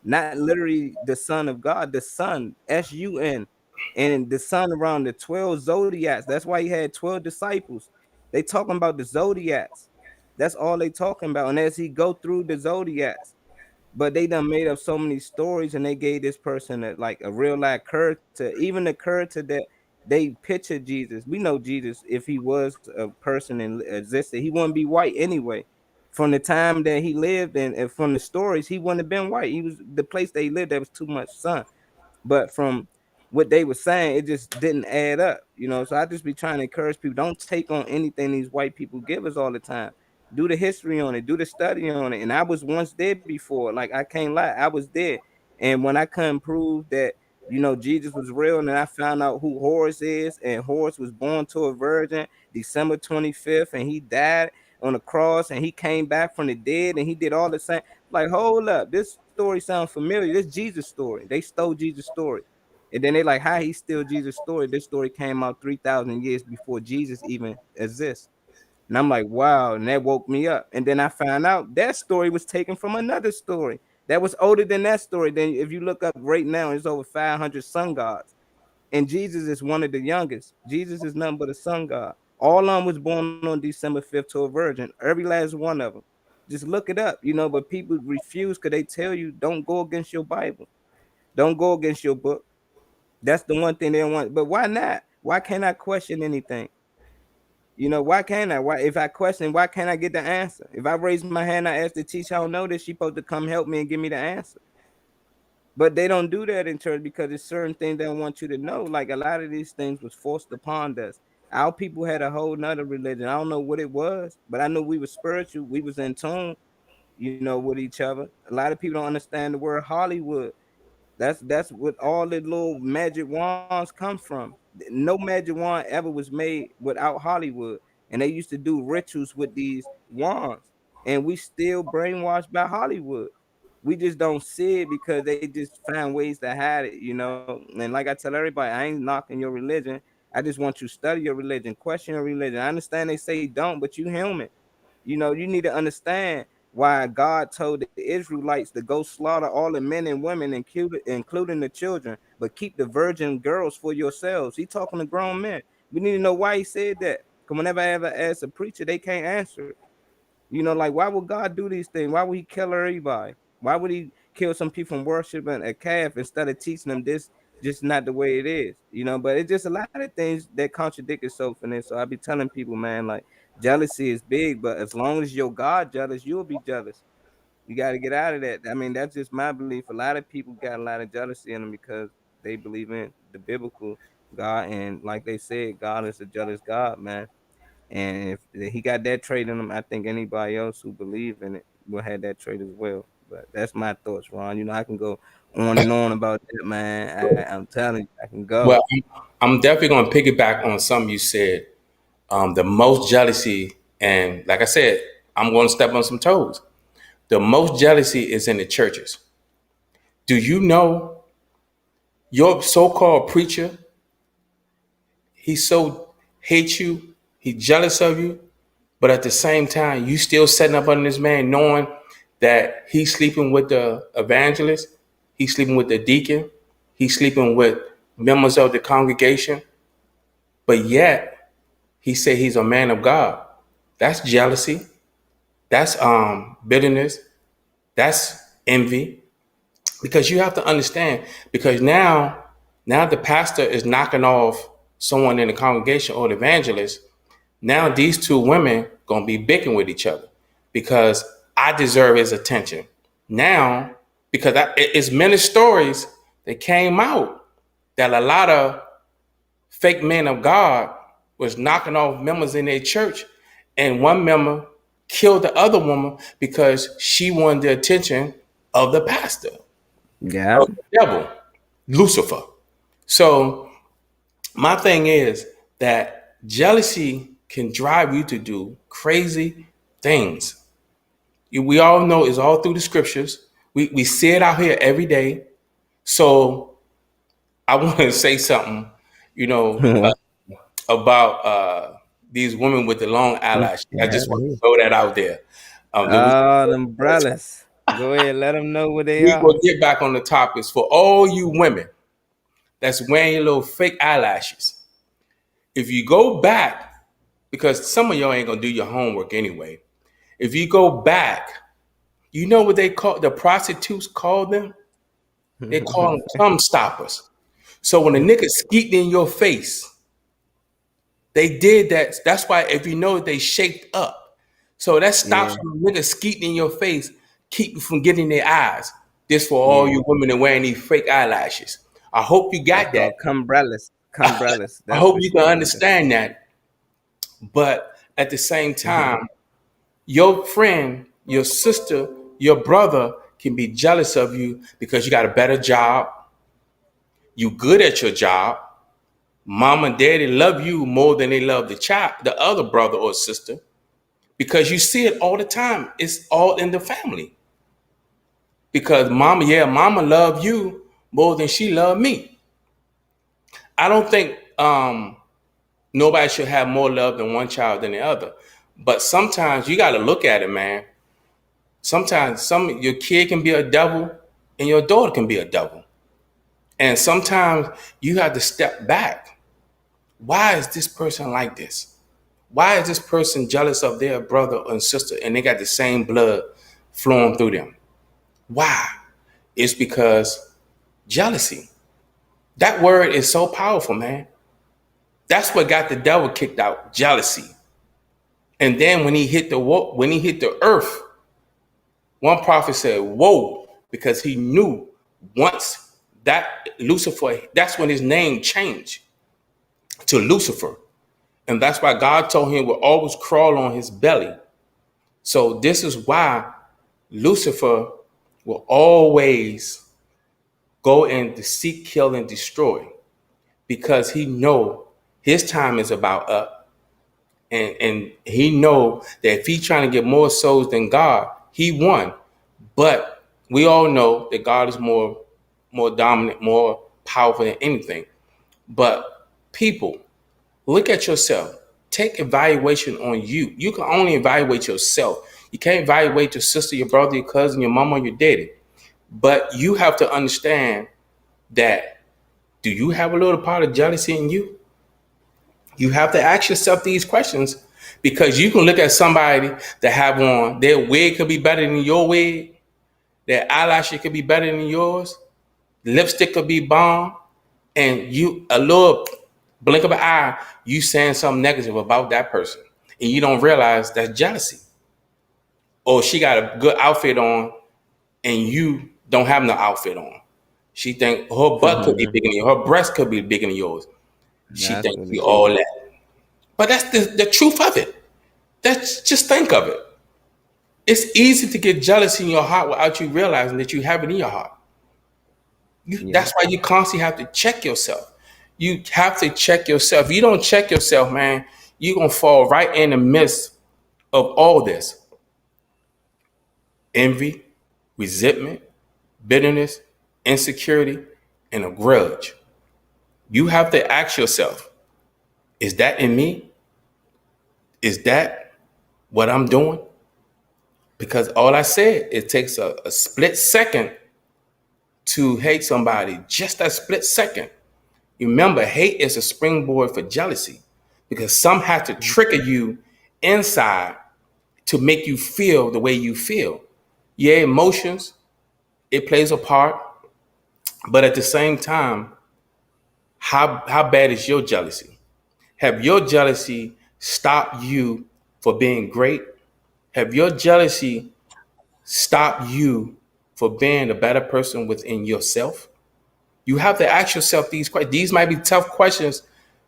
not literally the son of God, the sun, sun. And the sun around the 12 zodiacs. That's why he had 12 disciples. They talking about the zodiacs. That's all they talking about. And as he go through the zodiacs, but they done made up so many stories, and they gave this person a real life character, even the character that they pictured Jesus. We know Jesus, if he was a person and existed, he wouldn't be white anyway. From the time that he lived and from the stories, he wouldn't have been white. He was the place they lived, there was too much sun. But from what they were saying, it just didn't add up. So I just be trying to encourage people, don't take on anything these white people give us all the time. Do the history on it, do the study on it. And I was once there before. Like, I can't lie, I was there. And when I couldn't prove that, Jesus was real, and I found out who Horus is, and Horus was born to a virgin December 25th, and he died on the cross, and he came back from the dead, and he did all the same. Like, hold up, this story sounds familiar. This Jesus story. They stole Jesus' story. And then they like, how he steal Jesus' story? This story came out 3,000 years before Jesus even exists. And I'm like, wow. And that woke me up. And then I found out that story was taken from another story that was older than that story. Then if you look up right now, there's over 500 sun gods. And Jesus is one of the youngest. Jesus is nothing but a sun god. All of them was born on December 5th to a virgin. Every last one of them. Just look it up. But people refuse because they tell you, don't go against your Bible. Don't go against your book. That's the one thing they don't want. But why not? Why can't I question anything? Why can't I? Why, if I question, why can't I get the answer? If I raise my hand, I ask the teacher, I don't know this, she supposed to come help me and give me the answer. But they don't do that in church because it's certain things they don't want you to know. Like, a lot of these things was forced upon us. Our people had a whole nother religion. I don't know what it was, but I knew we were spiritual. We was in tune, with each other. A lot of people don't understand the word Hollywood. That's what all the little magic wands come from. No magic wand ever was made without Hollywood. And they used to do rituals with these wands. And we still brainwashed by Hollywood. We just don't see it because they just find ways to hide it. And like I tell everybody, I ain't knocking your religion. I just want you to study your religion, question your religion. I understand they say don't, but you human. You need to understand why God told the Israelites to go slaughter all the men and women, including the children, but keep the virgin girls for yourselves. He talking to grown men. We need to know why he said that. Because whenever I ever ask a preacher, they can't answer it. Like, why would God do these things? Why would he kill everybody? Why would he kill some people from worshiping a calf instead of teaching them this just not the way it is? But it's just a lot of things that contradict itself in it. So I be telling people, man, like, jealousy is big, but as long as your God jealous, you'll be jealous. You got to get out of that. I mean, that's just my belief. A lot of people got a lot of jealousy in them because they believe in the biblical God, and like they said, God is a jealous God, man. And if he got that trait in him, I think anybody else who believe in it will have that trait as well. But that's my thoughts, Ron. I can go on and on about that, man. I'm telling you, I can Well, go. I'm definitely going to piggyback on something you said. The most jealousy, and like I said, I'm going to step on some toes. The most jealousy is in the churches. Do you know your so-called preacher? He so hates you, he jealous of you, but at the same time, you still setting up under this man, knowing that he's sleeping with the evangelist, he's sleeping with the deacon, he's sleeping with members of the congregation, but yet he said he's a man of God. That's jealousy. That's bitterness. That's envy. because you have to understand, because now the pastor is knocking off someone in the congregation or the evangelist. Now these two women gonna be bickering with each other because I deserve his attention. Now, because it's many stories that came out that a lot of fake men of God was knocking off members in their church, and one member killed the other woman because she wanted the attention of the pastor, Yeah. of the devil, Lucifer. So my thing is that jealousy can drive you to do crazy things. We all know it's all through the scriptures. We see it out here every day. So I want to say something, you know, about these women with the long eyelashes. I just want to throw that out there. We, Oh, them brothers. Go ahead, let them know what they we are. will get back on the topics for all you women that's wearing your little fake eyelashes. If you go back, because some of y'all ain't gonna do your homework anyway. If you go back, you know what they call the prostitutes call them? They call them cum stoppers. So when a nigga skeeted in your face, they did that. That's why if you know they shaped up. So that stops Yeah, niggas skeeting in your face, keep you from getting their eyes. This for all yeah. you women that wearing these fake eyelashes. I hope you They got that. call cumbrellas. Cumbrellas. I That's hope for you can sure. understand that. But at the same time, your friend, your sister, your brother can be jealous of you because you got a better job. You good at your job. Mom and daddy love you more than they love the other brother or sister, because you see it all the time. It's all in the family. Because mama love you more than she love me. I don't think nobody should have more love than one child than the other. But sometimes you got to look at it, man. Sometimes your kid can be a devil and your daughter can be a devil. And sometimes you have to step back. Why is this person like this? Why is this person jealous of their brother and sister and they got the same blood flowing through them? Why? It's because jealousy. That word is so powerful, man. That's what got the devil kicked out, jealousy. And then when he hit the earth, one prophet said, "Whoa," because he knew once that Lucifer, that's when his name changed to Lucifer. And that's why God told him will always crawl on his belly. So this is why Lucifer will always go and to seek, kill, and destroy, because he know his time is about up. And he know that if he's trying to get more souls than God, he won. But we all know that God is more dominant, more powerful than anything. But people, look at yourself. Take evaluation on you. You can only evaluate yourself. You can't evaluate your sister, your brother, your cousin, your mama, or your daddy. But you have to understand that, do you have a little part of jealousy in you? You have to ask yourself these questions, because you can look at somebody that have on their wig could be better than your wig, their eyelashes could be better than yours, lipstick could be bomb, and you a little blink of an eye, you saying something negative about that person, and you don't realize that's jealousy. Or she got a good outfit on, and you don't have no outfit on. She think her butt could be bigger than yours, her breast could be bigger than yours. She That's thinks what you it all is. that. But that's the truth of it. That's just think of it. It's easy to get jealous in your heart without you realizing that you have it in your heart. Yeah. That's why you constantly have to check yourself. You have to check yourself. If you don't check yourself, man, you're gonna fall right in the midst of all this. Envy, resentment, bitterness, insecurity, and a grudge. You have to ask yourself, is that in me? Is that what I'm doing? Because all I said, it takes a split second to hate somebody, just that split second. Remember, hate is a springboard for jealousy, because some have to trigger you inside to make you feel the way you feel. Yeah, emotions, it plays a part. But at the same time, how bad is your jealousy? Have your jealousy stopped you for being great? Have your jealousy stopped you for being a better person within yourself? You have to ask yourself these questions. These might be tough questions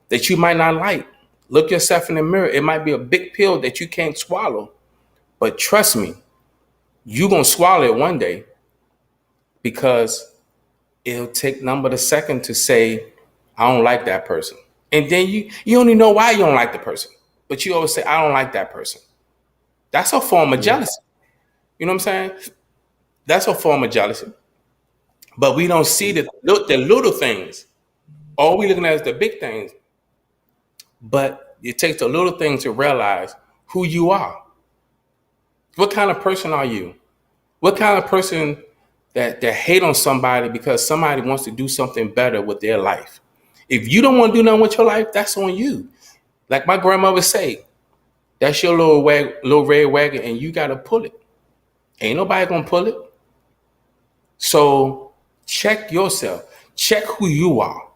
that you might not like. Look yourself in the mirror. It might be a big pill that you can't swallow. But trust me, you're going to swallow it one day because it'll take number the second to say, I don't like that person. And then you don't even know why you don't like the person. But you always say, I don't like that person. That's a form of Yeah. jealousy. You know what I'm saying? That's a form of jealousy. But we don't see the little things. All we looking at is the big things. But it takes the little things to realize who you are. What kind of person are you? What kind of person that hate on somebody because somebody wants to do something better with their life? If you don't want to do nothing with your life, that's on you. Like my grandmother say, that's your little red wagon, and you gotta pull it. Ain't nobody gonna pull it. So check yourself. Check who you are.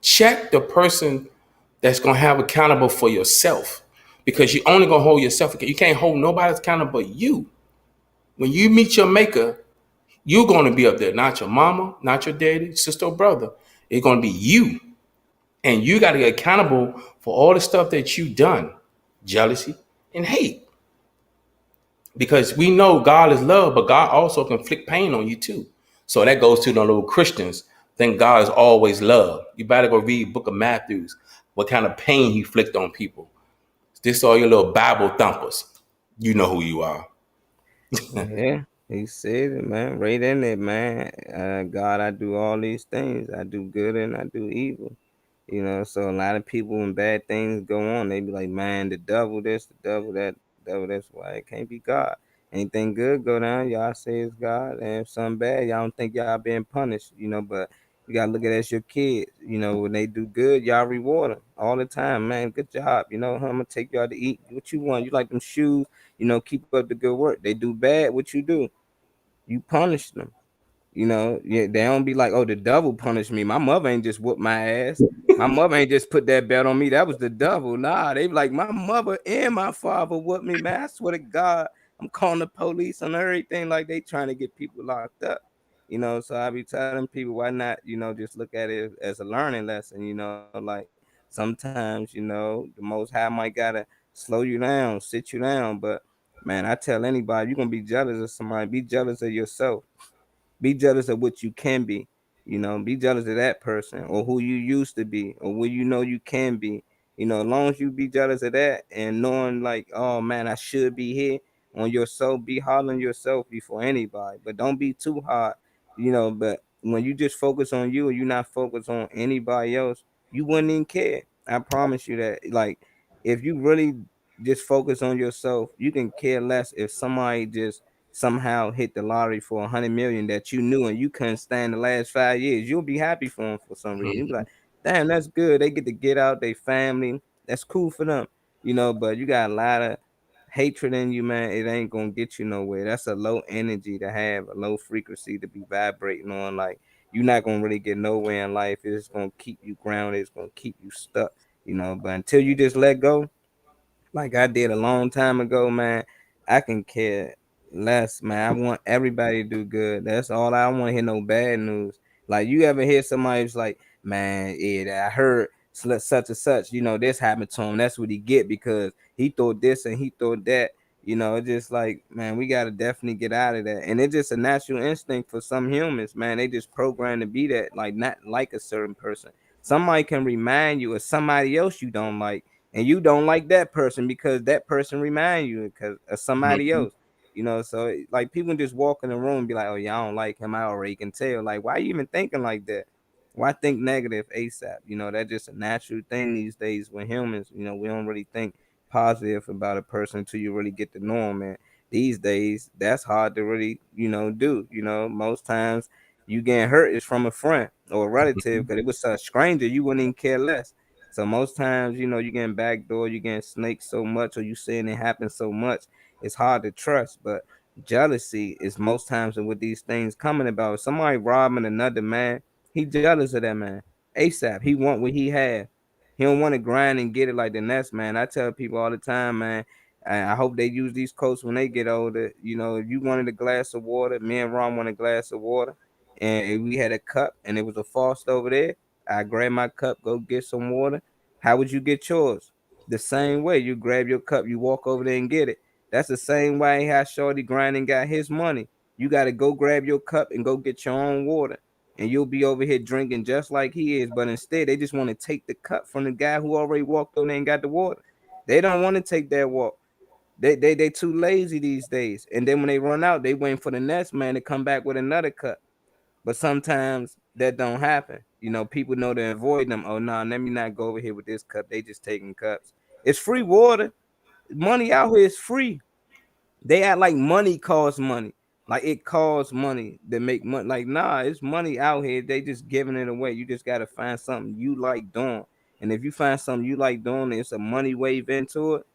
Check the person that's gonna have accountable for yourself. Because you only gonna hold yourself. You can't hold nobody accountable but you. When you meet your maker, you're gonna be up there, not your mama, not your daddy, sister, or brother. It's gonna be you. And you gotta get accountable for all the stuff that you done. Jealousy and hate. Because we know God is love, but God also can inflict pain on you too. So that goes to the little Christians. Think God is always love. You better go read Book of Matthews. What kind of pain he inflict on people? This all your little Bible thumpers. You know who you are. Yeah, he said it, man. Right in it, man. God, I do all these things. I do good and I do evil. So a lot of people when bad things go on, they be like, man, the devil this, the devil that, the devil that's why it can't be God. Anything good go down, y'all say it's God. And if something bad, y'all don't think y'all being punished. But you gotta look at it as your kids. When they do good, y'all reward them all the time, man. Good job. I'm gonna take y'all to eat. What you want? You like them shoes? Keep up the good work. They do bad, what you do? You punish them. Yeah, they don't be like, oh, the devil punished me. My mother ain't just whooped my ass. My mother ain't just put that belt on me. That was the devil. Nah, they be like, my mother and my father whooped me, man. I swear to God, I'm calling the police on everything. Like they trying to get people locked up. So I be telling people, why not, just look at it as a learning lesson. Like sometimes, the Most High might gotta slow you down, sit you down, but man, I tell anybody, you're gonna be jealous of somebody, be jealous of yourself. Be jealous of what you can be. Be jealous of that person or who you used to be or where you can be. As long as you be jealous of that and knowing like, oh man, I should be here on yourself, be hard on yourself before anybody. But don't be too hard. But when you just focus on you and you're not focused on anybody else, you wouldn't even care. I promise you that. Like, if you really just focus on yourself, you can care less if somebody just somehow hit the lottery for 100 million that you knew and you couldn't stand the last 5 years. You'll be happy for them for some reason. You'll be like, damn, that's good. They get out, their family. That's cool for them. But you got a lot of hatred in you, man. It ain't gonna get you nowhere. That's a low energy to have, a low frequency to be vibrating on. Like you're not gonna really get nowhere in life. It's gonna keep you grounded, it's gonna keep you stuck. But until you just let go, like I did a long time ago, man, I can care less, man. I want everybody to do good. That's all I want to hear no bad news. Like you ever hear somebody who's like, man, yeah, I heard such and such, this happened to him. That's what he get because he thought this and he thought that. It's just like, man, we gotta definitely get out of that. And it's just a natural instinct for some humans, man. They just programmed to be that, like not like a certain person. Somebody can remind you of somebody else you don't like and you don't like that person because that person remind you because of somebody Mhm. else. So like people just walk in the room and be like, oh yeah, I don't like him. I already can tell. Like, why you even thinking like that? Why think negative ASAP? That's just a natural thing these days with humans. We don't really think positive about a person until you really get to know them. And these days, that's hard to really, do. Most times you getting hurt is from a friend or a relative because it was a stranger, you wouldn't even care less. So most times, you getting backdoor, you getting snaked so much, or you seeing it happen so much, it's hard to trust. But jealousy is most times what these things coming about. Somebody robbing another man, He jealous of that man. ASAP. He want what he had. He don't want to grind and get it like the next man. I tell people all the time, man. I hope they use these quotes when they get older. You know, if you wanted a glass of water, me and Ron wanted a glass of water, and if we had a cup and it was a faucet over there, I grab my cup, go get some water. How would you get yours? The same way. You grab your cup, you walk over there and get it. That's the same way how Shorty grinding got his money. You got to go grab your cup and go get your own water, and you'll be over here drinking just like he is. But instead, they just want to take the cup from the guy who already walked over there and got the water. They don't want to take that walk. They too lazy these days. And then when they run out, they waiting for the next man to come back with another cup. But sometimes that don't happen. You know, people know to avoid them. Oh no, let me not go over here with this cup. They just taking cups. It's free water. Money out here is free. They act like money costs money. Like it costs money to make money. Like, nah, it's money out here. They just giving it away. You just gotta find something you like doing. And if you find something you like doing, it's a money wave into it,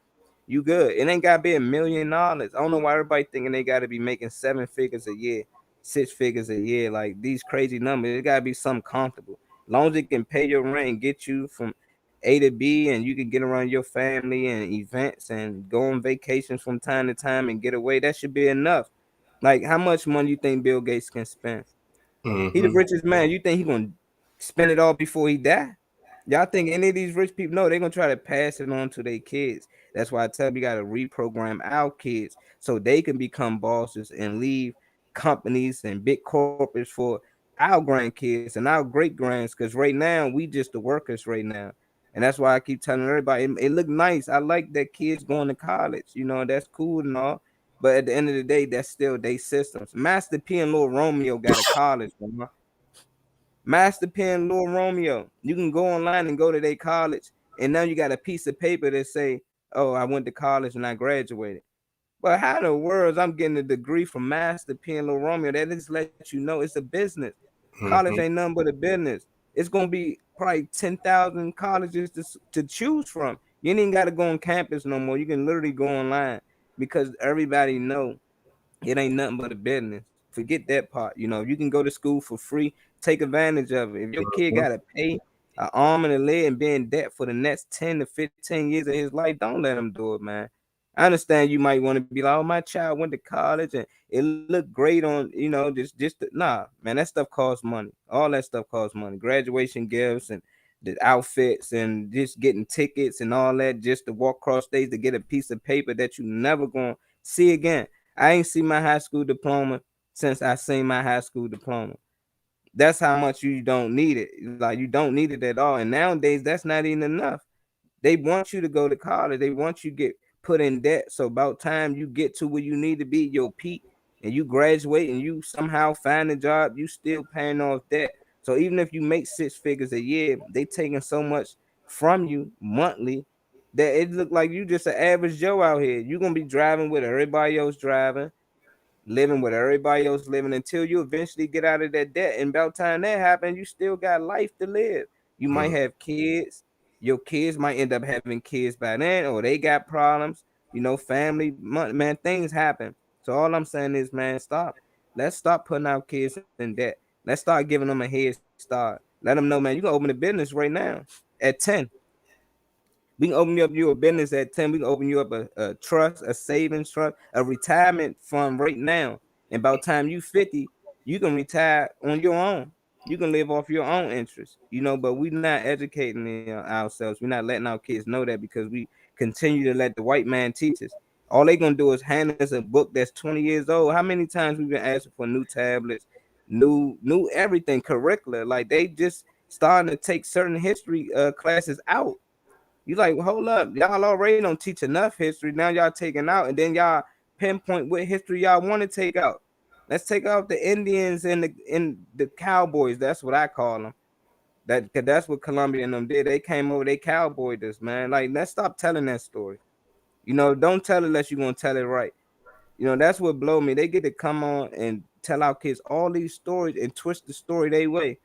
you good. It ain't gotta be $1 million. I don't know why everybody thinking they gotta be making 7 figures a year, 6 figures a year, like these crazy numbers. It gotta be something comfortable. As long as it can pay your rent and get you from A to B, and you can get around your family and events and go on vacations from time to time and get away, that should be enough. Like, how much money you think Bill Gates can spend? He the Mm-hmm. richest man. You think he gonna spend it all before he die? Y'all think any of these rich people? No, they're gonna try to pass it on to their kids. That's why I tell you, we gotta reprogram our kids so they can become bosses and leave companies and big corporates for our grandkids and our great grands. Because right now we just the workers right now, and that's why I keep telling everybody it look nice. I like that kids going to college. You know, that's cool and all. But at the end of the day, that's still they systems. Master P and Lil Romeo got a college, man. Master P and Lil Romeo. You can go online and go to their college, and now you got a piece of paper that say, "Oh, I went to college and I graduated." But how in the world I'm getting a degree from Master P and Lil Romeo? That just let you know it's a business. College Mm-hmm. ain't nothing but a business. It's gonna be probably 10,000 colleges to choose from. You ain't even got to go on campus no more. You can literally go online because everybody know it ain't nothing but a business. Forget that part. You know, you can go to school for free. Take advantage of it. If your kid Mm-hmm. gotta pay an arm and a leg and be in debt for the next 10 to 15 years of his life, don't let him do it, man. I understand you might want to be like, oh, my child went to college and it looked great on, nah, man, that stuff costs money. All that stuff costs money. Graduation gifts and the outfits and just getting tickets and all that just to walk across stage to get a piece of paper that you never gonna see again. I ain't seen my high school diploma since I seen my high school diploma. That's how much you don't need it. Like, you don't need it at all. And nowadays, that's not even enough. They want you to go to college. They want you to get put in debt. So about time you get to where you need to be, your peak, and you graduate and you somehow find a job, you still paying off debt. So even if you make 6 figures a year, they taking so much from you monthly that it look like you just an average Joe out here. You're gonna be driving with everybody else driving, living with everybody else living until you eventually get out of that debt. And about time that happens, you still got life to live. You might have kids. Your kids might end up having kids by then, or they got problems. You know, family, man, things happen. So all I'm saying is, man, stop. Let's stop putting our kids in debt. Let's start giving them a head start. Let them know, man, you can open a business right now at 10. We can open up you a business at 10. We can open you up a trust, a savings trust, a retirement fund right now. And by the time you 50, you can retire on your own. You can live off your own interest, but we're not educating ourselves. We're not letting our kids know that because we continue to let the white man teach us. All they gonna do is hand us a book that's 20 years old. How many times we've been asking for new tablets, new everything, curricular? Like, they just starting to take certain history classes out. You like, well, hold up, y'all already don't teach enough history. Now y'all taking out, and then y'all pinpoint what history y'all want to take out. Let's take out the Indians and the cowboys. That's what I call them. That's what Columbia and them did. They came over, they cowboyed us, man. Like, let's stop telling that story. Don't tell it unless you're gonna tell it right. That's what blow me. They get to come on and tell our kids all these stories and twist the story their way.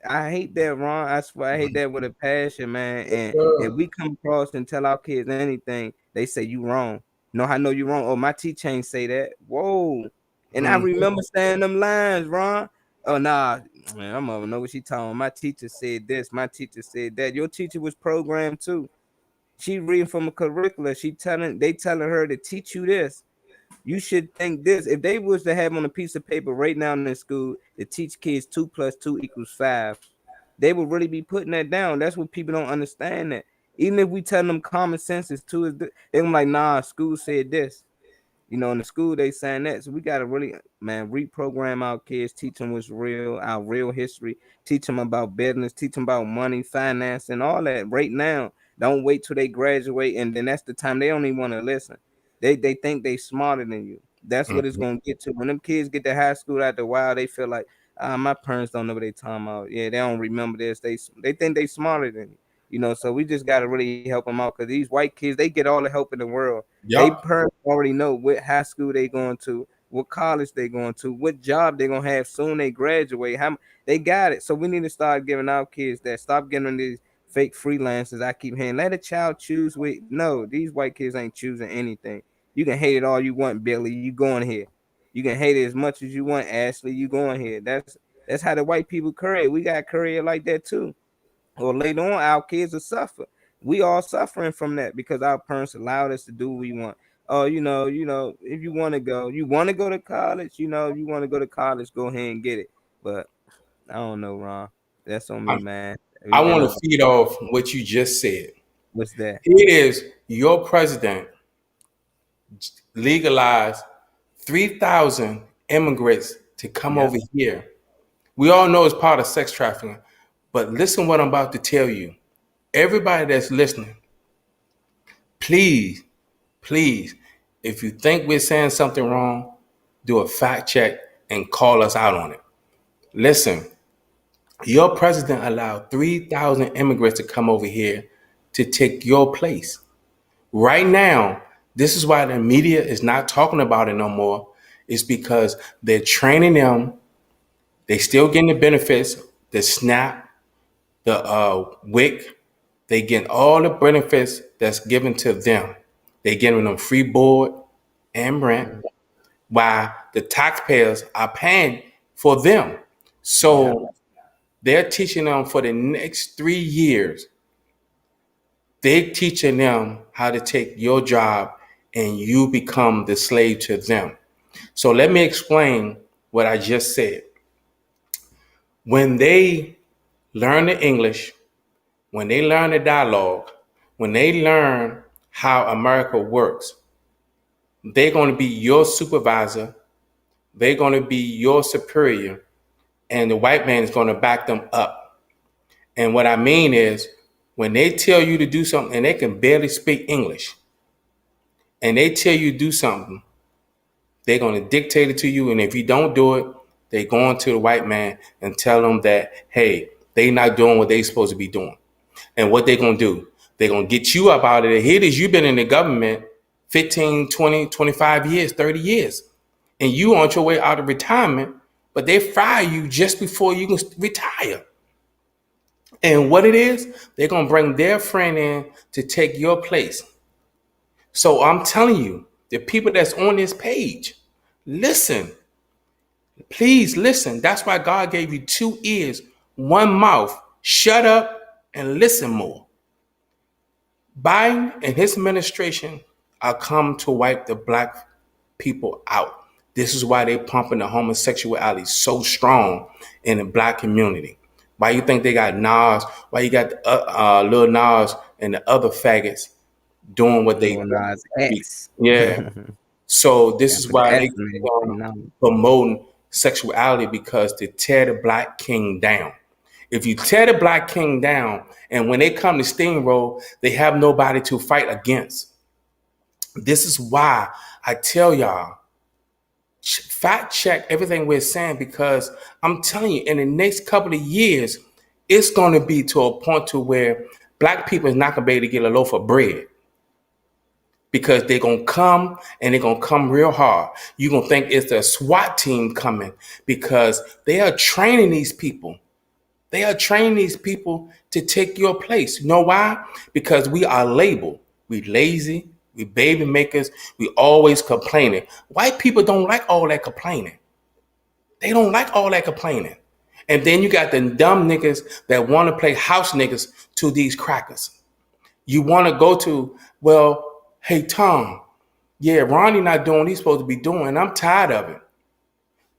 I hate that, Ron. I swear I hate that with a passion, man. And if we come across and tell our kids anything, they say you wrong. No, I know you wrong. Oh, my teacher ain't say that. Whoa. And I Mm-hmm. remember saying them lines, Ron. Oh, nah. Man, I'm gonna know what she talking about. My teacher said this. My teacher said that. Your teacher was programmed too. She reading from a curricula. They telling her to teach you this. You should think this. If they was to have on a piece of paper right now in the school to teach kids 2 + 2 = 5, they would really be putting that down. That's what people don't understand. That even if we tell them common sense is two, they're like, nah, school said this. In the school they saying that. So we gotta really, man, reprogram our kids, teach them what's real, our real history, teach them about business, teach them about money, finance, and all that right now. Don't wait till they graduate, and then that's the time they don't even want to listen. They think they smarter than you. That's what it's Mhm. gonna get to. When them kids get to high school after a while, they feel like, my parents don't know what they talking about. Yeah, they don't remember this. They think they smarter than you. So we just gotta really help them out, because these white kids, they get all the help in the world. They Yup. parents already know what high school they going to, what college they going to, what job they gonna have soon they graduate. They got it. So we need to start giving our kids that. Stop giving these fake freelancers. I keep hearing, let a child choose. No, these white kids ain't choosing anything. You can hate it all you want, Billy. You going here. You can hate it as much as you want, Ashley. You going here. That's how the white people create. We got career like that too. Or later on, our kids will suffer. We all suffering from that because our parents allowed us to do what we want. Oh, if you want to go to college, you want to go to college, go ahead and get it. But I don't know, Ron. That's on me, I, man. We I got want to. to feed off what you just said. What's that? It is your president legalized 3,000 immigrants to come Yep. over here. We all know it's part of sex trafficking, but listen what I'm about to tell you. Everybody that's listening, please, please, if you think we're saying something wrong, do a fact check and call us out on it. Listen, your president allowed 3,000 immigrants to come over here to take your place. Right now, this is why the media is not talking about it no more. It's because they're training them. They still getting the benefits, the SNAP, the WIC. They getting all the benefits that's given to them. They giving them free board and rent, Mhm. while the taxpayers are paying for them. Yep. So they're teaching them for the next 3 years. They're teaching them how to take your job and you become the slave to them. So let me explain what I just said. When they learn the English, when they learn the dialogue, when they learn how America works, they're going to be your supervisor, they're going to be your superior, and the white man is going to back them up. And what I mean is, when they tell you to do something and they can barely speak English, and they tell you to do something, they're going to dictate it to you. And if you don't do it, they go on to the white man and tell them that, hey, they not doing what they supposed to be doing. And what they going to do, they're going to get you up out of there. Here it is, you've been in the government 15, 20, 25 years, 30 years, and you on your way out of retirement, but they fire you just before you can retire. And what it is, they're going to bring their friend in to take your place. So I'm telling you, the people that's on this page, listen, please listen. That's why God gave you 2 ears, 1 mouth. Shut up and listen more. Biden and his administration are come to wipe the black people out. This is why they pumping the homosexuality so strong in the black community. Why you think they got Nas? Why you got Lil Nas and the other faggots doing what they Lil do? Nas X. Yeah. So this Yeah, is put the why X they in keep there. on promoting sexuality, because to tear the black king down. If you tear the black king down, and when they come to steamroll, they have nobody to fight against. This is why I tell y'all, fact check everything we're saying, because I'm telling you, in the next couple of years, it's going to be to a point to where black people is not going to be able to get a loaf of bread, because they're going to come and they're going to come real hard. You're going to think it's the SWAT team coming, because they are training these people. They are training these people to take your place. You know why? Because we are labeled. We lazy. We baby makers. We always complaining. White people don't like all that complaining. They don't like all that complaining. And then you got the dumb niggas that want to play house niggas to these crackers. You want to go to, well, hey, Tom, yeah, Ronnie not doing what he's supposed to be doing. I'm tired of it.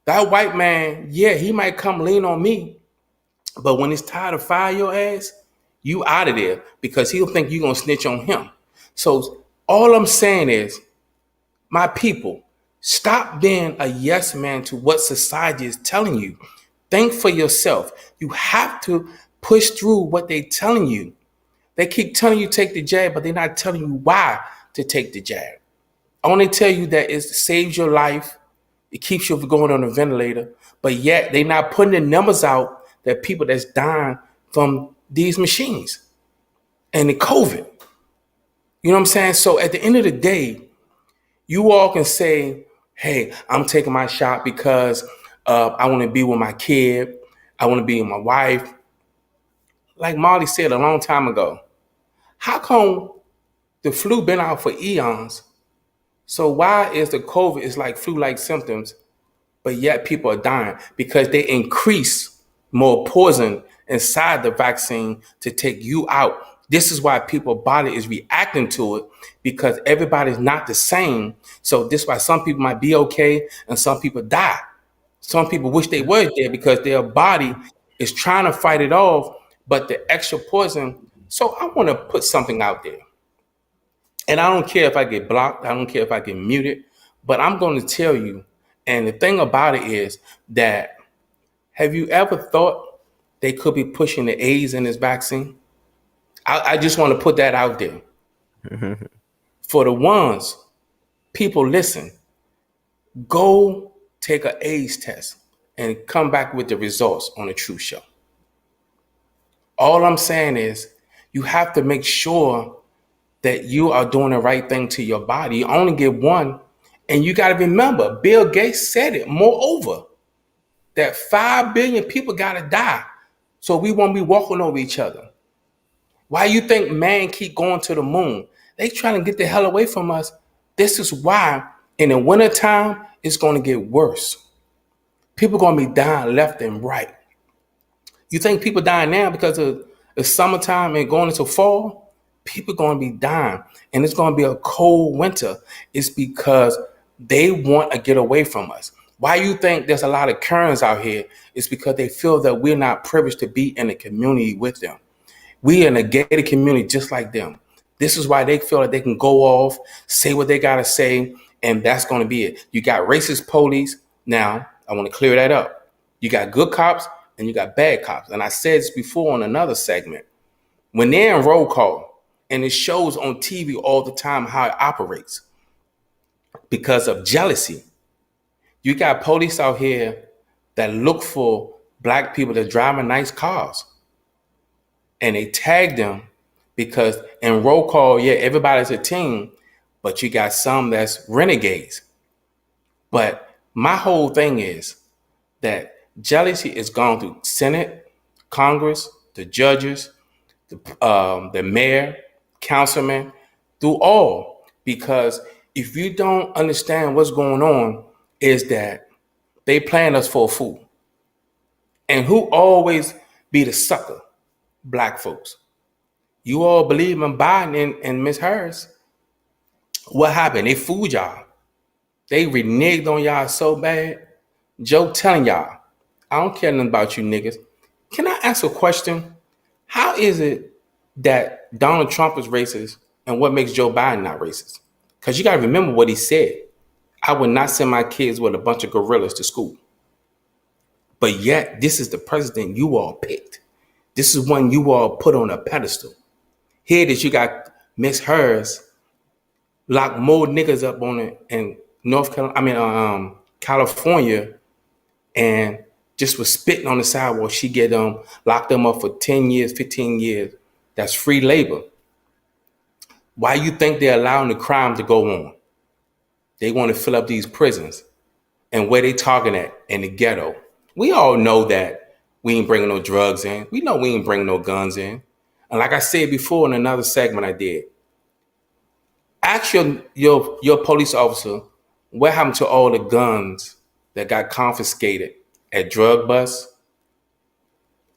That white man, yeah, he might come lean on me, but when it's time to fire your ass, you out of there because he'll think you're going to snitch on him. So all I'm saying is, my people, stop being a yes man to what society is telling you. Think for yourself. You have to push through what they're telling you. They keep telling you take the jab, but they're not telling you why to take the jab. Only tell you that it saves your life. It keeps you from going on a ventilator. But yet they're not putting the numbers out that people that's dying from these machines and the COVID. You know what I'm saying? So at the end of the day, you all can say, hey, I'm taking my shot because I want to be with my kid. I want to be with my wife. Like Marley said a long time ago, how come the flu been out for eons? So why is the COVID is like flu-like symptoms, but yet people are dying? Because they increase more poison inside the vaccine to take you out. This is why people's body is reacting to it, because everybody's not the same. So this is why some people might be okay and some people die. Some people wish they were dead because their body is trying to fight it off, but the extra poison. So I want to put something out there. And I don't care if I get blocked. I don't care if I get muted, but I'm going to tell you. And the thing about it is that, have you ever thought they could be pushing the AIDS in this vaccine? I just want to put that out there. For the ones, people listen, go take an AIDS test and come back with the results on the Truth Show. All I'm saying is you have to make sure that you are doing the right thing to your body. You only get one. And you got to remember, Bill Gates said it. Moreover, that 5 billion people got to die. So we won't be walking over each other. Why you think man keep going to the moon? They trying to get the hell away from us. This is why in the wintertime, it's going to get worse. People going to be dying left and right. You think people dying now because of the summertime and going into fall? People going to be dying. And it's going to be a cold winter. It's because they want to get away from us. Why you think there's a lot of Karens out here? It's because they feel that we're not privileged to be in a community with them. We in a gated community just like them. This is why they feel like they can go off, say what they got to say, and that's going to be it. You got racist police. Now, I want to clear that up. You got good cops and you got bad cops. And I said this before on another segment. When they're in roll call, and it shows on TV all the time how it operates because of jealousy. You got police out here that look for black people that drive nice cars. And they tag them because in roll call, yeah, everybody's a team, but you got some that's renegades. But my whole thing is that jealousy is gone through Senate, Congress, the judges, the mayor, councilman, through all. Because if you don't understand what's going on, is that they playing us for a fool. And who always be the sucker? Black folks. You all believe in Biden and Miss Harris. What happened? They fooled y'all. They reneged on y'all so bad. Joe telling y'all, I don't care nothing about you niggas. Can I ask a question? How is it that Donald Trump is racist and what makes Joe Biden not racist? Because you got to remember what he said. I would not send my kids with a bunch of gorillas to school. But yet, this is the president you all picked. This is one you all put on a pedestal. Here that you got Miss Harris lock more niggas up on it in California, and just was spitting on the sidewalk. She get locked them up for 10 years, 15 years. That's free labor. Why you think they're allowing the crime to go on? They want to fill up these prisons. And where they talking at? In the ghetto. We all know that we ain't bringing no drugs in. We know we ain't bringing no guns in. And like I said before in another segment I did, ask your police officer what happened to all the guns that got confiscated at drug busts,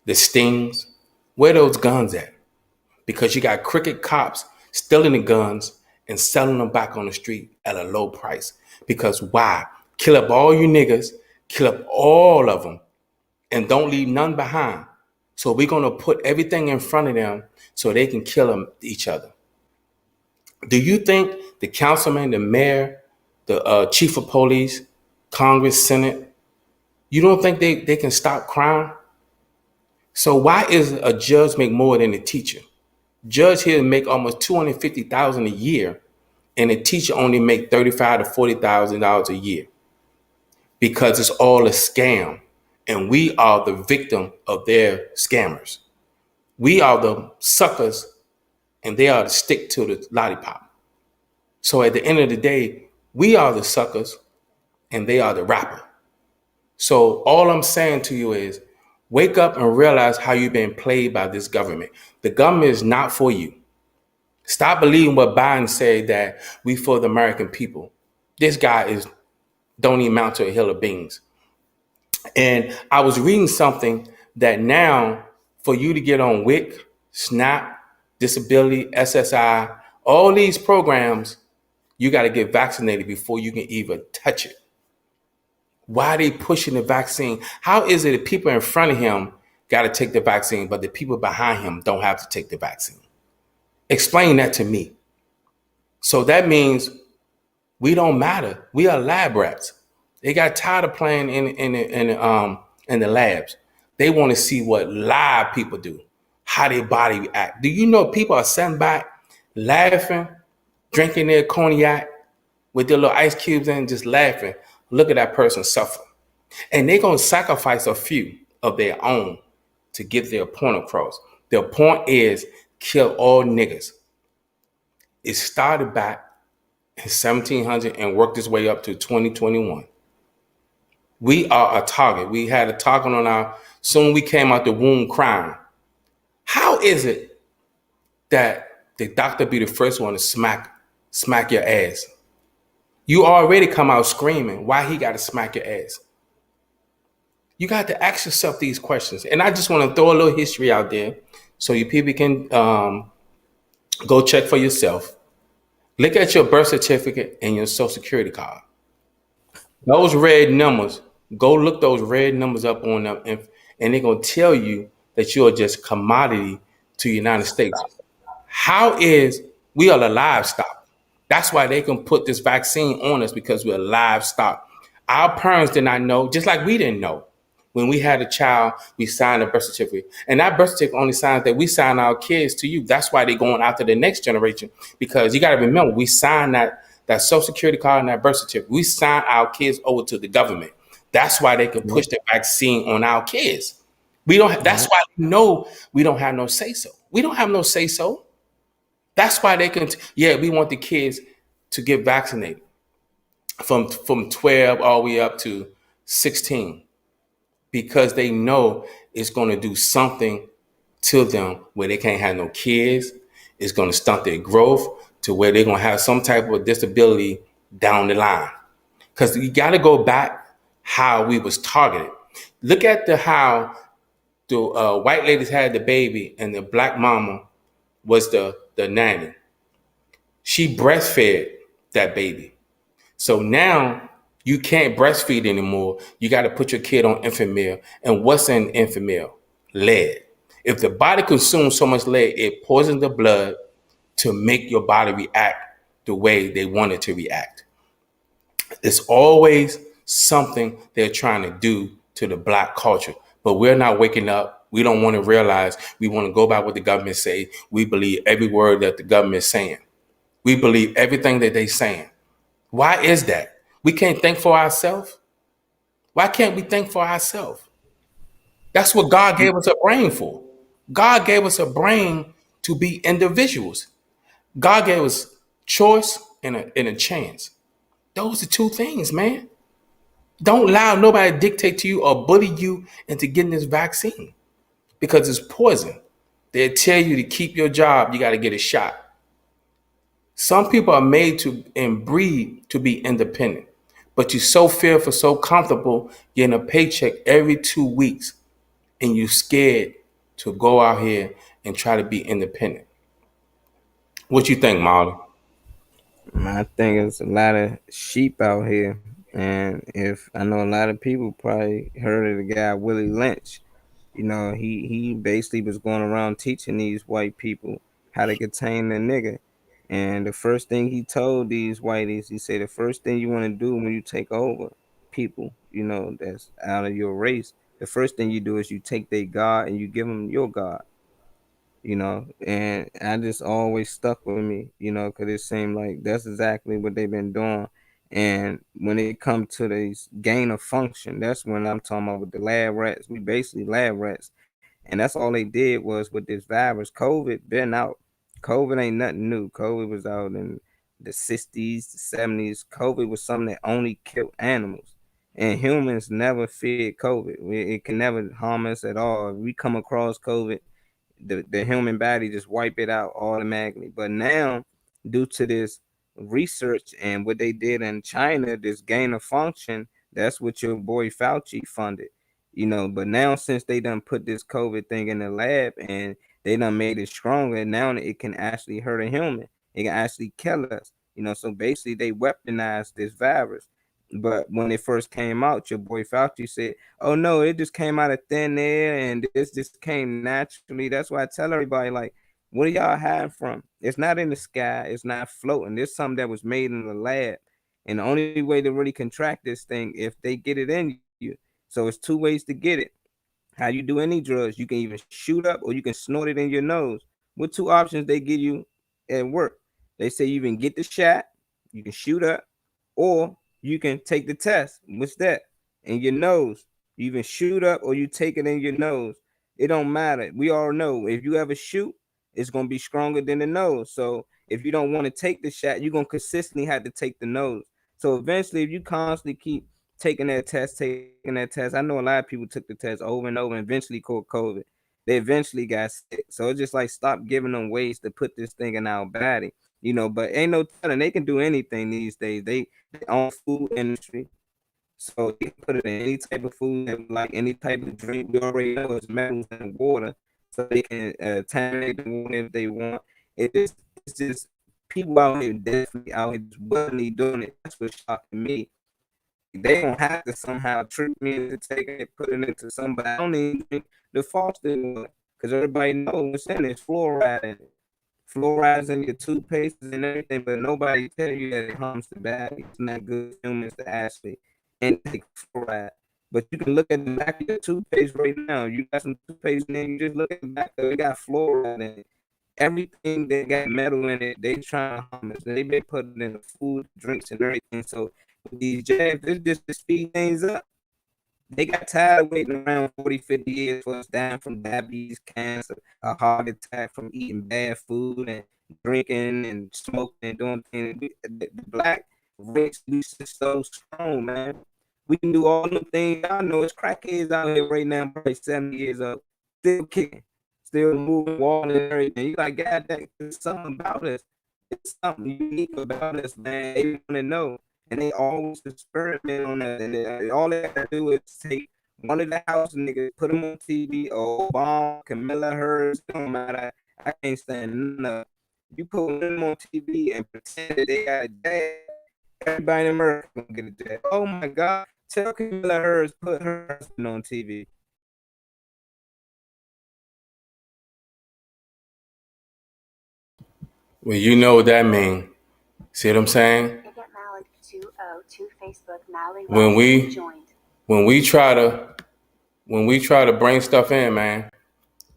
the stings. Where those guns at? Because you got crooked cops stealing the guns and selling them back on the street at a low price. Because why? Kill up all you niggas, kill up all of them, and don't leave none behind. So we're gonna put everything in front of them so they can kill them each other. Do you think the councilman, the mayor, the chief of police, Congress, Senate, you don't think they can stop crime? So why is a judge make more than a teacher? Judge here make almost $250,000 a year, and a teacher only make $35,000 to $40,000 a year because it's all a scam, and we are the victim of their scammers. We are the suckers, and they are the stick to the lollipop. So at the end of the day, we are the suckers, and they are the rapper. So all I'm saying to you is, wake up and realize how you've been played by this government. The government is not for you. Stop believing what Biden said, that we for the American people. This guy don't even mount to a hill of beans. And I was reading something that now for you to get on WIC, SNAP, disability, SSI, all these programs, you got to get vaccinated before you can even touch it. Why are they pushing the vaccine? How is it that people in front of him got to take the vaccine, but the people behind him don't have to take the vaccine? Explain that to me. So that means we don't matter. We are lab rats. They got tired of playing in the labs. They want to see what live people do, how their body react. Do you know people are sitting back, laughing, drinking their cognac with their little ice cubes and just laughing? Look at that person suffer. And they're going to sacrifice a few of their own to get their point across. Their point is kill all niggas. It started back in 1700 and worked its way up to 2021. We are a target. We had a target on our, soon we came out the womb crying. How is it that the doctor be the first one to smack your ass? You already come out screaming. Why he got to smack your ass? You got to ask yourself these questions. And I just want to throw a little history out there so you people can go check for yourself. Look at your birth certificate and your social security card. Those red numbers, go look those red numbers up on them, and they're going to tell you that you're just commodity to the United States. How is we are the livestock? That's why they can put this vaccine on us, because we're livestock. Our parents did not know, just like we didn't know. When we had a child, we signed a birth certificate. And that birth certificate only signs that we sign our kids to you. That's why they're going after the next generation. Because you got to remember, we signed that social security card and that birth certificate. We signed our kids over to the government. That's why they can push the vaccine on our kids. We don't. That's why we don't have no say so. We don't have no say so. That's why they can. We want the kids to get vaccinated from 12 all the way up to 16, because they know it's going to do something to them where they can't have no kids. It's going to stunt their growth to where they're going to have some type of disability down the line. Because you got to go back how we was targeted. Look at how the white ladies had the baby and the black mama was the nanny. She breastfed that baby. So now you can't breastfeed anymore. You got to put your kid on infant milk. And what's in infant milk? Lead. If the body consumes so much lead, it poisons the blood to make your body react the way they want it to react. It's always something they're trying to do to the black culture. But we're not waking up. We don't want to realize. We want to go by what the government say. We believe every word that the government is saying. We believe everything that they're saying. Why is that? We can't think for ourselves. Why can't we think for ourselves? That's what God gave us a brain for. God gave us a brain to be individuals. God gave us choice and a chance. Those are two things, man. Don't allow nobody to dictate to you or bully you into getting this vaccine, because it's poison. They tell you to keep your job, you got to get a shot. Some people are made to and breed to be independent, but you're so fearful, so comfortable getting a paycheck every 2 weeks. and you scared to go out here and try to be independent. What you think, Molly? I think it's a lot of sheep out here, and if I know a lot of people probably heard of the guy Willie Lynch. You know, he basically was going around teaching these white people how to contain the nigga. And the first thing he told these whiteys, he said, the first thing you want to do when you take over people, you know, that's out of your race, the first thing you do is you take their God and you give them your God. You know, and I just always stuck with me, you know, because it seemed like that's exactly what they've been doing. And when it comes to these gain of function, that's when I'm talking about with the lab rats. We basically lab rats, and that's all they did was with this virus. COVID been out. COVID ain't nothing new. COVID was out in the 60s, the 70s. COVID was something that only killed animals. And humans never feared COVID. It can never harm us at all. If we come across COVID, the human body just wipe it out automatically. But now, due to this research and what they did in China, this gain of function, that's what your boy Fauci funded. You know, but now since they done put this COVID thing in the lab and they done made it stronger, now it can actually hurt a human. It can actually kill us. You know, so basically they weaponized this virus. But when it first came out, your boy Fauci said, "Oh no, it just came out of thin air, and this just came naturally." That's why I tell everybody, like, what are y'all hiding from? It's not in the sky. It's not floating. It's something that was made in the lab, and the only way to really contract this thing if they get it in you. So it's two ways to get it. How you do any drugs, you can either shoot up or you can snort it in your nose. What two options they give you at work? They say you can get the shot, you can shoot up, or you can take the test. What's that? In your nose. You can shoot up or you take it in your nose. It don't matter. We all know if you ever shoot, it's gonna be stronger than the nose. So if you don't want to take the shot, you're gonna consistently have to take the nose. So eventually, if you constantly keep taking that test, I know a lot of people took the test over and over and eventually caught COVID. They eventually got sick. So it's just like stop giving them ways to put this thing in our body. You know, but ain't no telling they can do anything these days. They own food industry. So they can put it in any type of food, like any type of drink. We already know it's metals in water, so they can contaminate the water if they want. It's just people out here definitely out here just willingly doing it. That's what's shocking me. They don't have to somehow trick me into taking it, putting it to somebody. I don't even drink the frosted one because everybody knows what's in it. It's fluoride in it. Fluorides in your toothpaste and everything, but nobody tell you that it harms the body. It's not good for humans to actually intake fluoride. But you can look at the back of your toothpaste right now. You got some toothpaste in there, you just look at the back of it, it got fluoride in it. Everything that got metal in it, they trying to harm us. They been putting in the food, drinks, and everything. So with these jabs, it's just to speed things up. They got tired of waiting around 40, 50 years for us dying from diabetes, cancer, a heart attack from eating bad food and drinking and smoking and doing things. The black race, we so strong, man. We can do all the things. I know it's crackheads out here right now, probably 70 years old, still kicking, still moving, walking and everything. You like, God, there's something about us. It's something unique about us, man. They want to know and they always experiment on that. And all they gotta do is take one of the house niggas, put them on TV, or Obama, Camilla Harris, don't matter. I can't stand none of. You put them on TV and pretend that they got a jab, everybody in America gonna get a jab. Oh my God! Tell Camilla Harris put her husband on TV. Well, you know what that means. See what I'm saying? When we when we try to bring stuff in, man,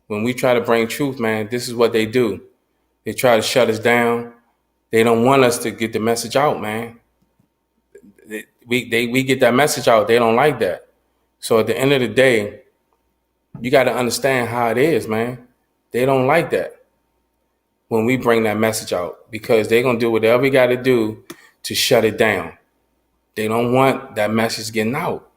when we try to bring truth, man, this is what they do. They try to shut us down. They don't want us to get the message out, man. We get that message out. They don't like that. So at the end of the day, you got to understand how it is, man. They don't like that when we bring that message out because they're going to do whatever we got to do to shut it down. They don't want that message getting out.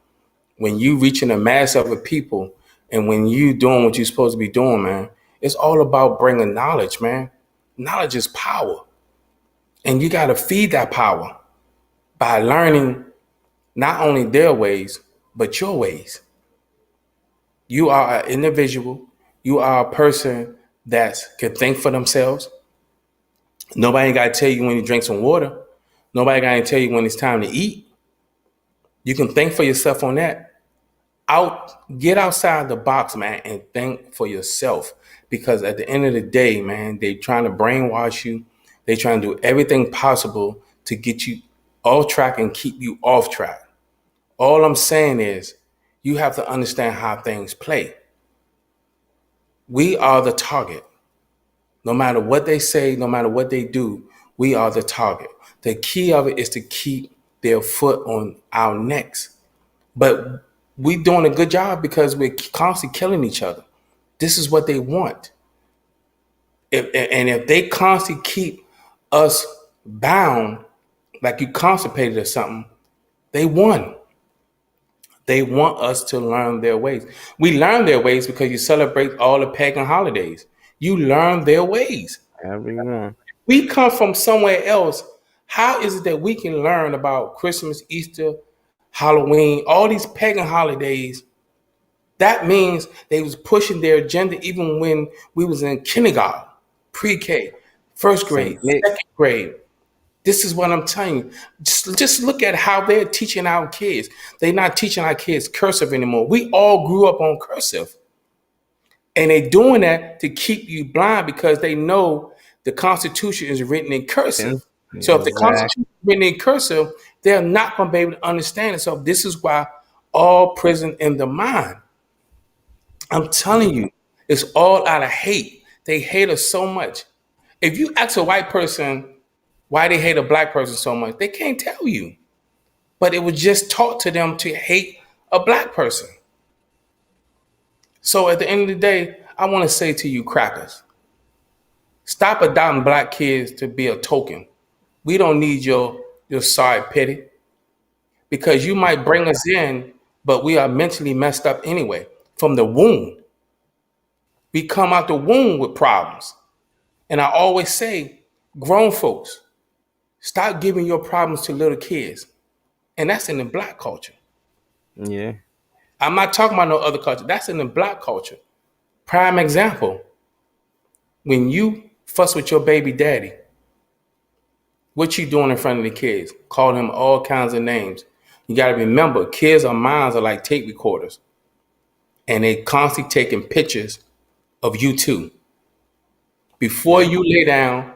When you reaching a mass of people and when you doing what you're supposed to be doing, man, it's all about bringing knowledge, man. Knowledge is power. And you got to feed that power by learning not only their ways, but your ways. You are an individual. You are a person that can think for themselves. Nobody got to tell you when you drink some water. Nobody got to tell you when it's time to eat. You can think for yourself on that. Get outside the box, man, and think for yourself. Because at the end of the day, man, they trying to brainwash you. They trying to do everything possible to get you off track and keep you off track. All I'm saying is you have to understand how things play. We are the target. No matter what they say, no matter what they do, we are the target. The key of it is to keep their foot on our necks. But we doing a good job because we're constantly killing each other. This is what they want. If they constantly keep us bound, like you constipated or something, they won. They want us to learn their ways. We learn their ways because you celebrate all the pagan holidays. You learn their ways. Everyone. We come from somewhere else. How is it that we can learn about Christmas, Easter, Halloween, all these pagan holidays? That means they was pushing their agenda even when we was in kindergarten, pre-K, first grade, Saint Nick. second grade. This is what I'm telling you. Just look at how they're teaching our kids. They're not teaching our kids cursive anymore. We all grew up on cursive. And they're doing that to keep you blind because they know the Constitution is written in cursive. So if the Constitution is written in cursive, they're not going to be able to understand it. So this is why all prison in the mind. I'm telling you, it's all out of hate. They hate us so much. If you ask a white person why they hate a black person so much, they can't tell you. But it was just taught to them to hate a black person. So at the end of the day, I want to say to you crackers, stop adopting black kids to be a token. We don't need your sorry pity because you might bring us in, but we are mentally messed up anyway from the womb. We come out the womb with problems. And I always say, grown folks, stop giving your problems to little kids. And that's in the black culture. Yeah. I'm not talking about no other culture. That's in the black culture. Prime example. When you fuss with your baby daddy, what you doing in front of the kids? Calling him all kinds of names. You got to remember, kids' minds are like tape recorders. And they constantly taking pictures of you too. Before you lay down,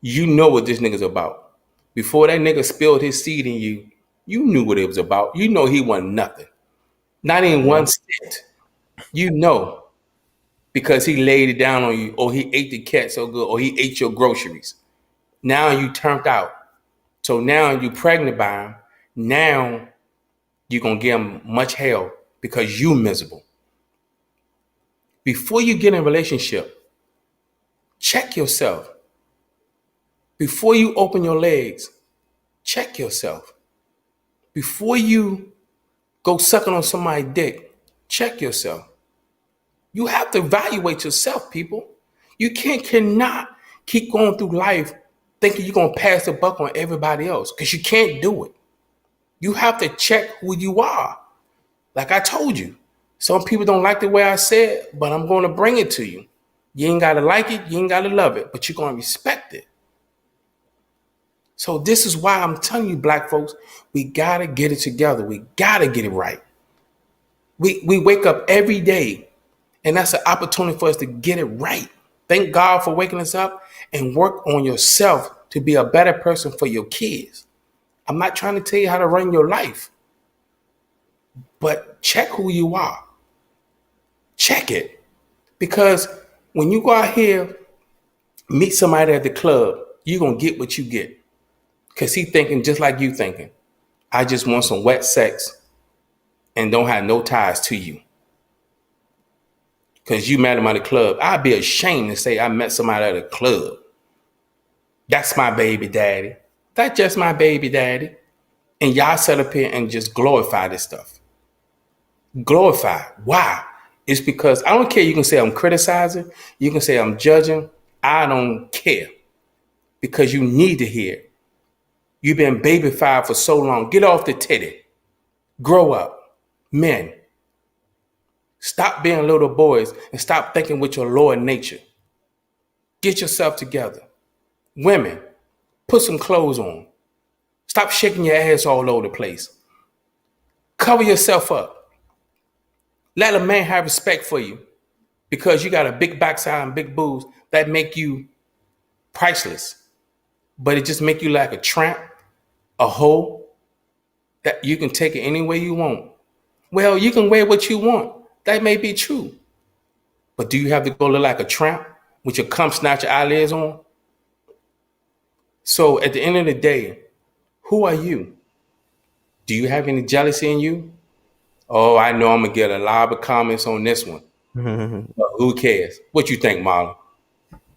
you know what this nigga's about. Before that nigga spilled his seed in you, you knew what it was about. You know he wasn't nothing. Not even one cent. You know. Because he laid it down on you, or he ate the cat so good, or he ate your groceries. Now you turned out. So now you pregnant by him. Now you're going to give him much hell because you miserable. Before you get in a relationship, check yourself. Before you open your legs, check yourself. Before you go sucking on somebody's dick, check yourself. You have to evaluate yourself, people. You cannot keep going through life thinking you're going to pass the buck on everybody else because you can't do it. You have to check who you are. Like I told you, some people don't like the way I said, but I'm going to bring it to you. You ain't got to like it. You ain't got to love it, but you're going to respect it. So this is why I'm telling you, black folks, we got to get it together. We got to get it right. We wake up every day, and that's an opportunity for us to get it right. Thank God for waking us up and work on yourself to be a better person for your kids. I'm not trying to tell you how to run your life, but check who you are. Check it. Because when you go out here, meet somebody at the club, you're going to get what you get. Because he thinking just like you thinking. I just want some wet sex and don't have no ties to you. Because you met him at the club. I'd be ashamed to say I met somebody at a club. That's my baby daddy. That's just my baby daddy. And y'all sit up here and just glorify this stuff. Glorify. Why? It's because I don't care. You can say I'm criticizing. You can say I'm judging. I don't care. Because you need to hear it. You've been babyfied for so long. Get off the titty. Grow up. Men. Stop being little boys and stop thinking with your lower nature. Get yourself together. Women, put some clothes on. Stop shaking your ass all over the place. Cover yourself up. Let a man have respect for you because you got a big backside and big boobs that make you priceless. But it just make you like a tramp, a hoe that you can take it any way you want. Well, you can wear what you want. That may be true. But do you have to go look like a tramp with your cum snatcher eyelids on? So at the end of the day, who are you? Do you have any jealousy in you? Oh, I know I'm gonna get a lot of comments on this one. But who cares? What you think, Marlon?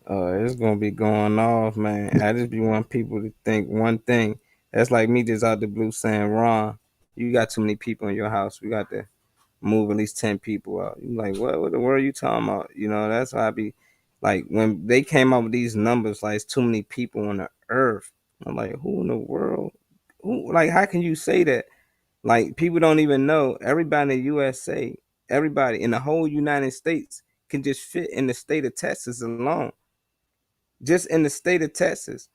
It's gonna be going off, man. I just be want people to think one thing. That's like me just out the blue saying, Ron, you got too many people in your house. We got to move at least 10 people out. You like, what the world are you talking about? You know, that's why I be like when they came up with these numbers, like it's too many people on the earth. I'm like, who in the world? Who like how can you say that? Like people don't even know. Everybody in the USA, everybody in the whole United States can just fit in the state of Texas alone. Just in the state of Texas.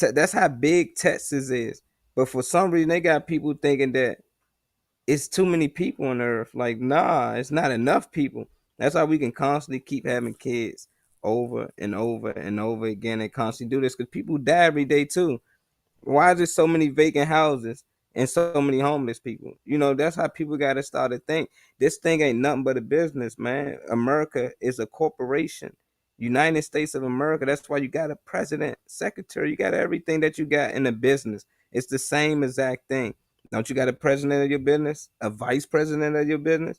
That's how big Texas is. But for some reason, they got people thinking that it's too many people on earth. Like, nah, it's not enough people. That's why we can constantly keep having kids over and over and over again and constantly do this because people die every day too. Why is there so many vacant houses and so many homeless people? You know, that's how people got to start to think. This thing ain't nothing but a business, man. America is a corporation. United States of America. That's why you got a president, secretary. You got everything that you got in a business. It's the same exact thing. Don't you got a president of your business, a vice president of your business?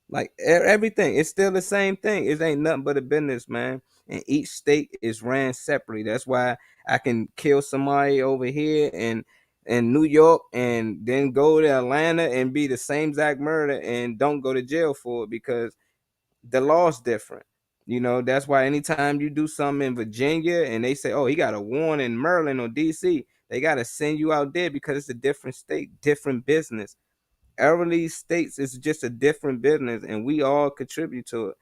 Like everything, it's still the same thing. It ain't nothing but a business, man. And each state is ran separately. That's why I can kill somebody over here in New York and then go to Atlanta and be the same exact murder and don't go to jail for it because the law's different. You know, that's why anytime you do something in Virginia and they say, oh, he got a warrant in Maryland or DC, they got to send you out there because it's a different state, different business. Every states is just a different business and we all contribute to it.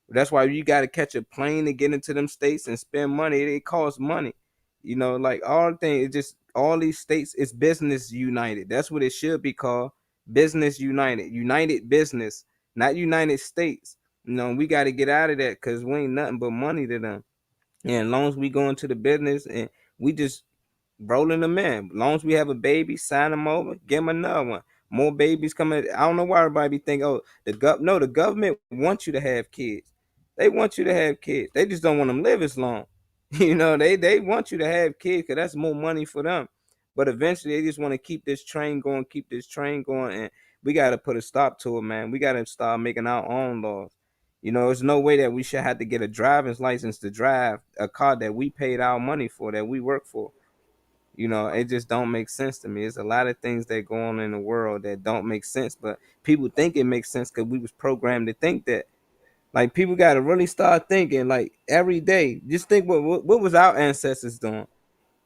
That's why you got to catch a plane to get into them states and spend money. It costs money. You know, like all the things, it just all these states is business united. That's what it should be called. Business united. United business, not United States. You know, we got to get out of that because we ain't nothing but money to them. And as long as we go into the business and we just rolling them in. As long as we have a baby, sign them over, give them another one. More babies coming. I don't know why everybody be thinking, oh, no, the government wants you to have kids. They want you to have kids. They just don't want them live as long. You know, they want you to have kids because that's more money for them. But eventually, they just want to keep this train going, and we got to put a stop to it, man. We got to start making our own laws. You know, there's no way that we should have to get a driver's license to drive a car that we paid our money for, that we work for. You know, it just don't make sense to me. There's a lot of things that go on in the world that don't make sense, but people think it makes sense because we was programmed to think that. Like people got to really start thinking like every day. Just think what was our ancestors doing?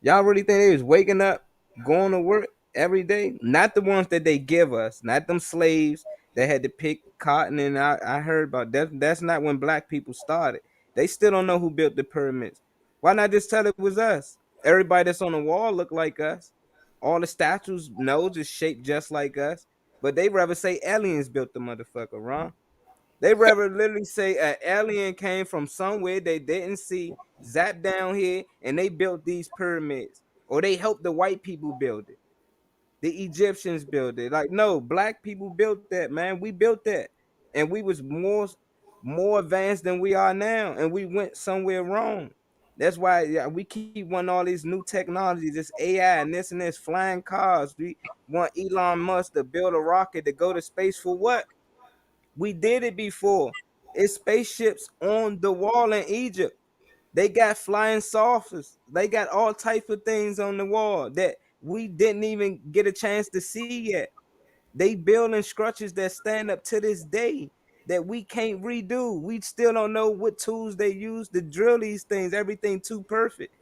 Y'all really think they was waking up, going to work every day? Not the ones that they give us, not them slaves that had to pick cotton. And I heard about that. That's not when black people started. They still don't know who built the pyramids. Why not just tell it was us? Everybody that's on the wall look like us. All the statues' nose is shaped just like us. But they rather say aliens built the motherfucker, wrong? They rather literally say an alien came from somewhere they didn't see, zapped down here, and they built these pyramids, or they helped the white people build it. The Egyptians built it. Like, no, black people built that, man. We built that, and we was more advanced than we are now, and we went somewhere wrong. That's why yeah, we keep wanting all these new technologies, this AI and this flying cars. We want Elon Musk to build a rocket to go to space for what? We did it before. It's spaceships on the wall in Egypt. They got flying saucers. They got all types of things on the wall that we didn't even get a chance to see yet. They building structures that stand up to this day that we can't redo. We still don't know what tools they use to drill these things. Everything too perfect.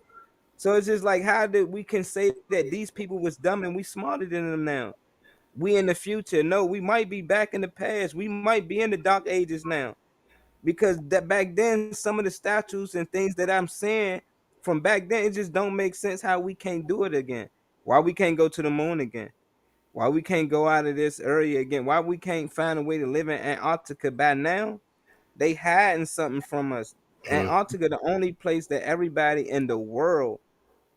So it's just like how did we can say that these people was dumb and we smarter than them now? We in the future. No, we might be back in the past. We might be in the dark ages now. Because that back then, some of the statues and things that I'm seeing from back then, it just don't make sense how we can't do it again. Why we can't go to the moon again? Why we can't go out of this area again? Why we can't find a way to live in Antarctica by now? They hiding something from us. Mm. Antarctica, the only place that everybody in the world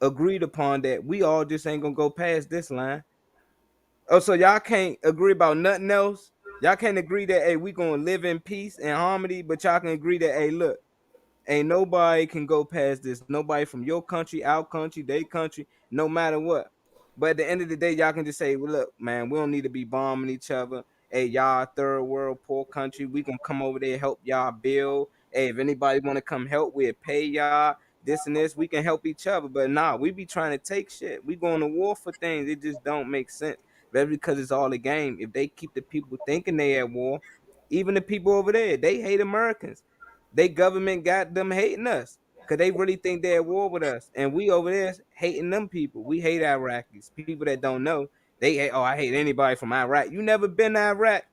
agreed upon that we all just ain't gonna go past this line. Oh, so y'all can't agree about nothing else? Y'all can't agree that hey, we gonna live in peace and harmony, but y'all can agree that hey, look, ain't nobody can go past this. Nobody from your country, our country, their country, no matter what. But at the end of the day, y'all can just say, well, look, man, we don't need to be bombing each other. Hey, y'all third world poor country, we gonna come over there help y'all build. Hey, if anybody wanna come help, we'll pay y'all. This and this, we can help each other. But nah, we be trying to take shit. We going to war for things. It just don't make sense. That's because it's all a game. If they keep the people thinking they at war, even the people over there, they hate Americans. They government got them hating us because they really think they're at war with us. And we over there hating them people. We hate Iraqis. People that don't know, they hate, oh, I hate anybody from Iraq. You never been to Iraq.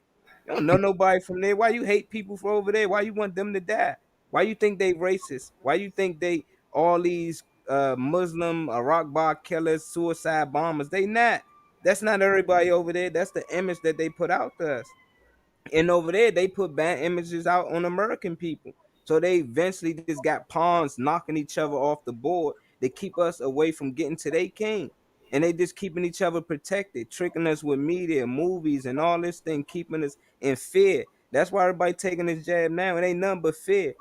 You don't know nobody from there. Why you hate people from over there? Why you want them to die? Why you think they racist? Why you think they all these Muslim Iraq bar killers, suicide bombers? They not. That's not everybody over there. That's the image that they put out to us. And over there, they put bad images out on American people. So they eventually just got pawns knocking each other off the board to keep us away from getting to their king. And they just keeping each other protected, tricking us with media, movies, and all this thing, keeping us in fear. That's why everybody taking this jab now. It ain't nothing but fear.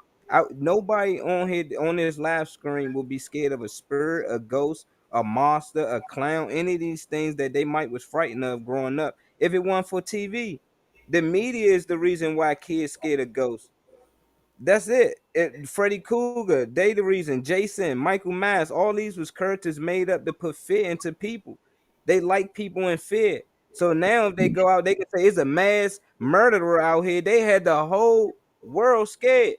Nobody on here on this live screen will be scared of a spirit, a ghost, a monster, a clown, any of these things that they might was frightened of growing up. If it weren't for TV, the media is the reason why kids scared of ghosts. That's it. Freddy Krueger, they the reason. Jason, Michael Myers, all these was characters made up to put fear into people. They like people in fear. So now if they go out, they can say it's a mass murderer out here. They had the whole world scared.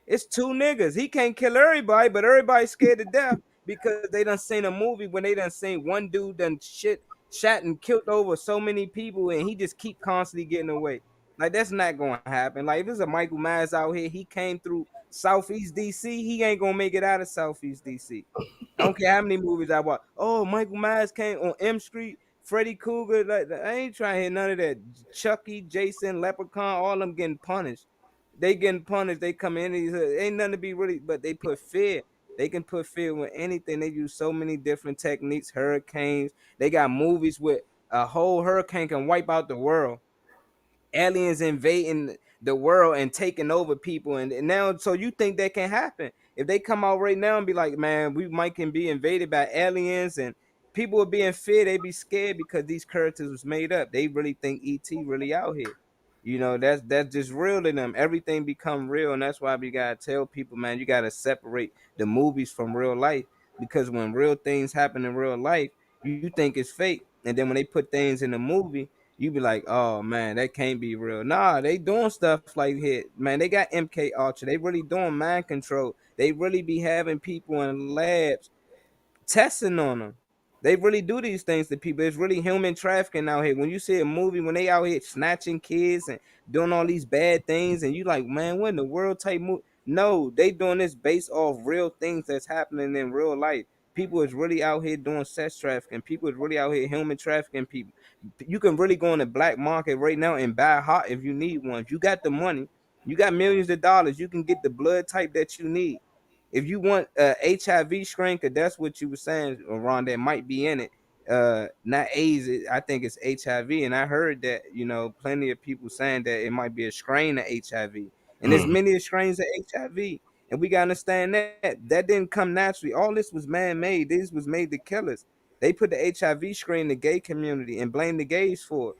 It's two niggas. He can't kill everybody, but everybody's scared to death because they done seen a movie when they done seen one dude done shot and killed over so many people, and he just keep constantly getting away. Like that's not gonna happen. Like if there's a Michael Myers out here, he came through Southeast DC, he ain't gonna make it out of Southeast DC. I don't care how many movies I watch. Oh, Michael Myers came on M Street, Freddy Krueger. Like I ain't trying to hear none of that. Chucky, Jason, Leprechaun, all them getting punished. They getting punished. They come in. Ain't nothing to be really, but they put fear. They can put fear with anything. They use so many different techniques. Hurricanes. They got movies with a whole hurricane can wipe out the world, aliens invading the world and taking over people, and now so you think that can happen if they come out right now and be like, man, we might can be invaded by aliens, and people would be in fear, they be scared because these characters was made up. They really think ET really out here. That's just real to them. Everything become real, and that's why we gotta tell people, man, you gotta separate the movies from real life, because when real things happen in real life, you think it's fake, and then when they put things in the movie, you be like, oh man, that can't be real. Nah, they doing stuff like here, man. They got MK Ultra. They really doing mind control. They really be having people in labs testing on them. They really do these things to people. It's really human trafficking out here. When you see a movie, when they out here snatching kids and doing all these bad things, and you like, man, what in the world type movie? No, they doing this based off real things that's happening in real life. People is really out here doing sex trafficking. People is really out here human trafficking people. You can really go on the black market right now and buy hot if you need one. If you got the money, you got millions of dollars, you can get the blood type that you need. If you want a HIV strain, because that's what you were saying, Ron, that might be in it. Not AIDS, I think it's HIV. And I heard that, plenty of people saying that it might be a strain of HIV. And there's Mm. many strains of HIV. And we gotta understand that didn't come naturally. All this was man-made. This was made to kill us. They put the HIV strain in the gay community and blame the gays for it.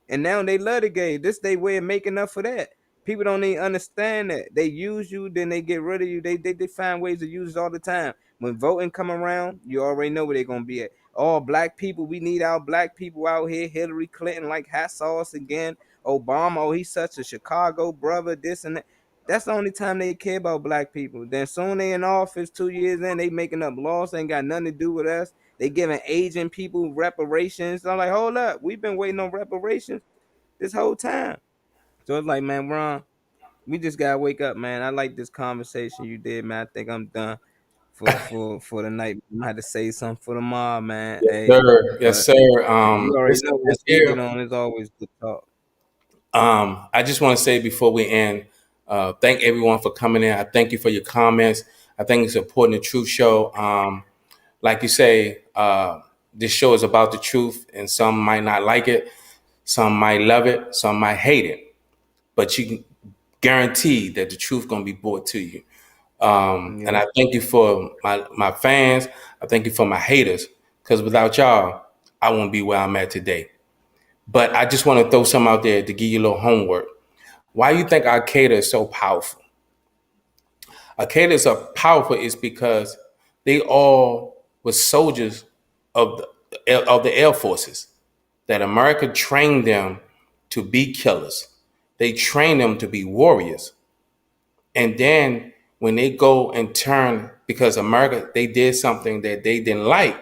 And now they love the gay. This they way of making up for that. People don't even understand that. They use you, then they get rid of you. They find ways to use it all the time. When voting come around, you already know where they're gonna be at. All black people, we need our black people out here. Hillary Clinton like hot sauce again. Obama, oh, he's such a Chicago brother, this and that. That's the only time they care about black people. Then soon they in office 2 years in, they making up laws ain't got nothing to do with us. They giving Asian people reparations. I'm like, hold up, we've been waiting on reparations this whole time. So it's like, man, Ron, we just gotta wake up, man. I like this conversation you did, man. I think I'm done for the night. I had to say something for the mob, man. Yes, Hey, sir. Yes, but sir. you already Listen, know this once we get here. on, it's always good talk. I just want to say before we end, thank everyone for coming in. I thank you for your comments. I think it's important the truth show. Like you say, this show is about the truth, and some might not like it, some might love it, some might hate it. But you can guarantee that the truth gonna be brought to you. And Yeah, I thank you for my fans. I thank you for my haters, because without y'all, I won't be where I'm at today. But I just want to throw some out there to give you a little homework. Why you think Al Qaeda is so powerful? Al Qaeda is so powerful is because they all were soldiers of the air forces. That America trained them to be killers. They trained them to be warriors. And then when they go and turn, because America, they did something that they didn't like,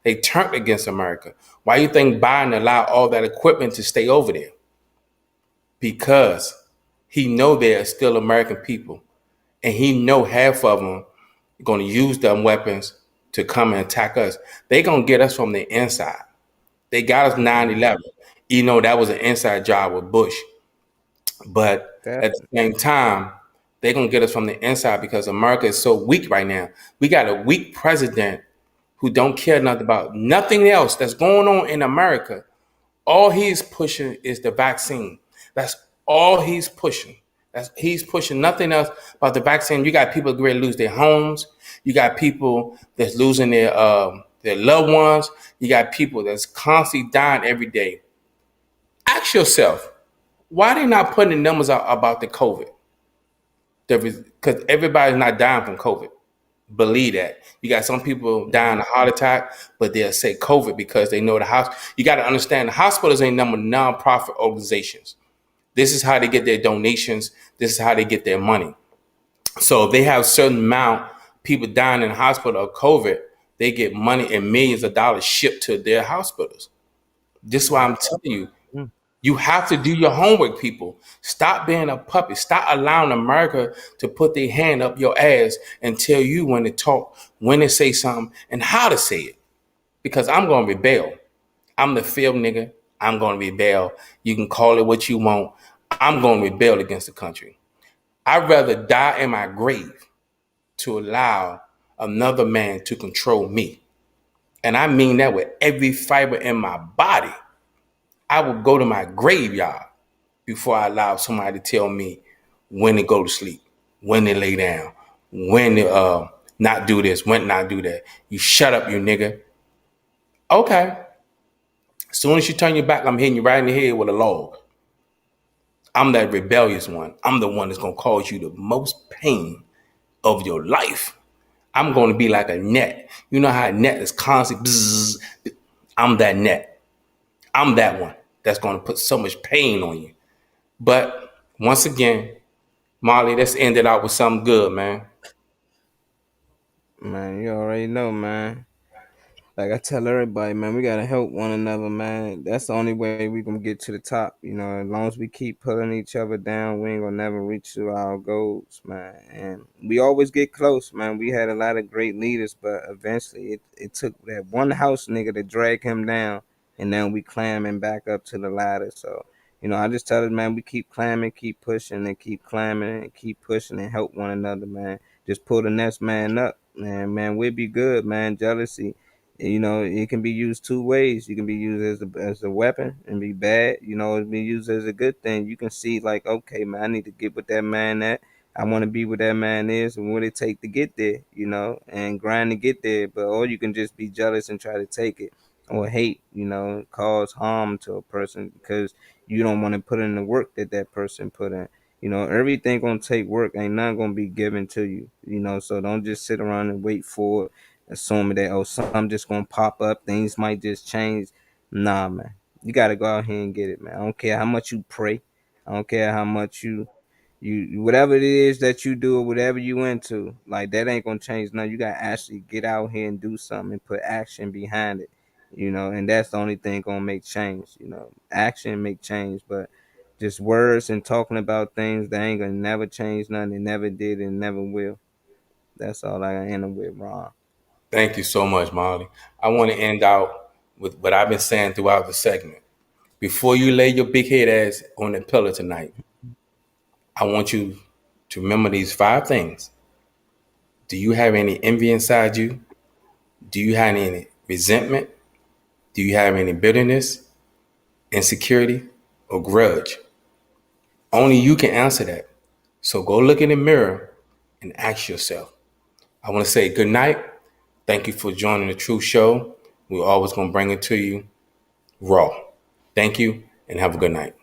they turned against America. Why you think Biden allowed all that equipment to stay over there? Because he know they are still American people, and he know half of them going to use them weapons to come and attack us. They going to get us from the inside. They got us 9/11. You know, that was an inside job with Bush. But at the definitely. same time, they're going to get us from the inside because America is so weak right now. We got a weak president who don't care nothing about nothing else that's going on in America. All he's pushing is the vaccine. That's all he's pushing. He's pushing nothing else about the vaccine. You got people ready to lose their homes. You got people that's losing their loved ones. You got people that's constantly dying every day. Ask yourself, why they not putting the numbers out about the COVID? Because everybody's not dying from COVID. Believe that. You got some people dying of heart attack, but they'll say COVID because they know the house. You got to understand the hospitals ain't number nonprofit organizations. This is how they get their donations. This is how they get their money. So if they have a certain amount people dying in the hospital of COVID, they get money and millions of dollars shipped to their hospitals. This is why I'm telling you, Mm. you have to do your homework, people. Stop being a puppet. Stop allowing America to put their hand up your ass and tell you when to talk, when to say something, and how to say it. Because I'm going to rebel. I'm the field nigga. I'm going to rebel. You can call it what you want. I'm going to rebel against the country. I'd rather die in my grave to allow another man to control me. And I mean that with every fiber in my body. I will go to my graveyard before I allow somebody to tell me when to go to sleep, when to lay down, when to not do this, when to not do that. You shut up, you nigga. Okay. As soon as you turn your back, I'm hitting you right in the head with a log. I'm that rebellious one. I'm the one that's gonna cause you the most pain of your life. I'm gonna be like a net. You know how a net is constantly bzzz. I'm that net. I'm that one that's gonna put so much pain on you. But once again, Marley, let's end it out with something good, man. Man, you already know, man. Like I tell everybody, man, we gotta help one another, man. That's the only way we gonna get to the top. You know, as long as we keep pulling each other down, we ain't gonna never reach to our goals, man. And we always get close, man. We had a lot of great leaders, but eventually it took that one house nigga to drag him down, and now we climbing back up to the ladder. So, you know, I just tell it, man, we keep climbing, keep pushing, and keep climbing and keep pushing and help one another, man. Just pull the next man up, man. Man, we'll be good, man. Jealousy, you know, it can be used two ways. You can be used as a weapon and be bad. You know, it be used as a good thing. You can see like, okay, man, I need to get with that man at. I want to be where that man is and what it take to get there, you know, and grind to get there. But or you can just be jealous and try to take it or hate, you know, cause harm to a person because you don't want to put in the work that that person put in. You know, everything gonna take work. Ain't nothing gonna be given to you. You know, so don't just sit around and wait for it, assuming that oh something just gonna pop up, things might just change. Nah, man, you gotta go out here and get it, man. I don't care how much you pray, I don't care how much you You whatever it is that you do or whatever you into, like that ain't gonna change nothing. You gotta actually get out here and do something and put action behind it, and that's the only thing gonna make change. Action make change, but just words and talking about things that ain't gonna never change nothing. It never did and never will. That's all I end up with, Ron. Thank you so much, Molly. I want to end out with what I've been saying throughout the segment. Before you lay your big head ass on the pillow tonight, I want you to remember these 5 things. Do you have any envy inside you? Do you have any resentment? Do you have any bitterness, insecurity, or grudge? Only you can answer that. So go look in the mirror and ask yourself. I want to say good night. Thank you for joining the True Show. We're always going to bring it to you raw. Thank you and have a good night.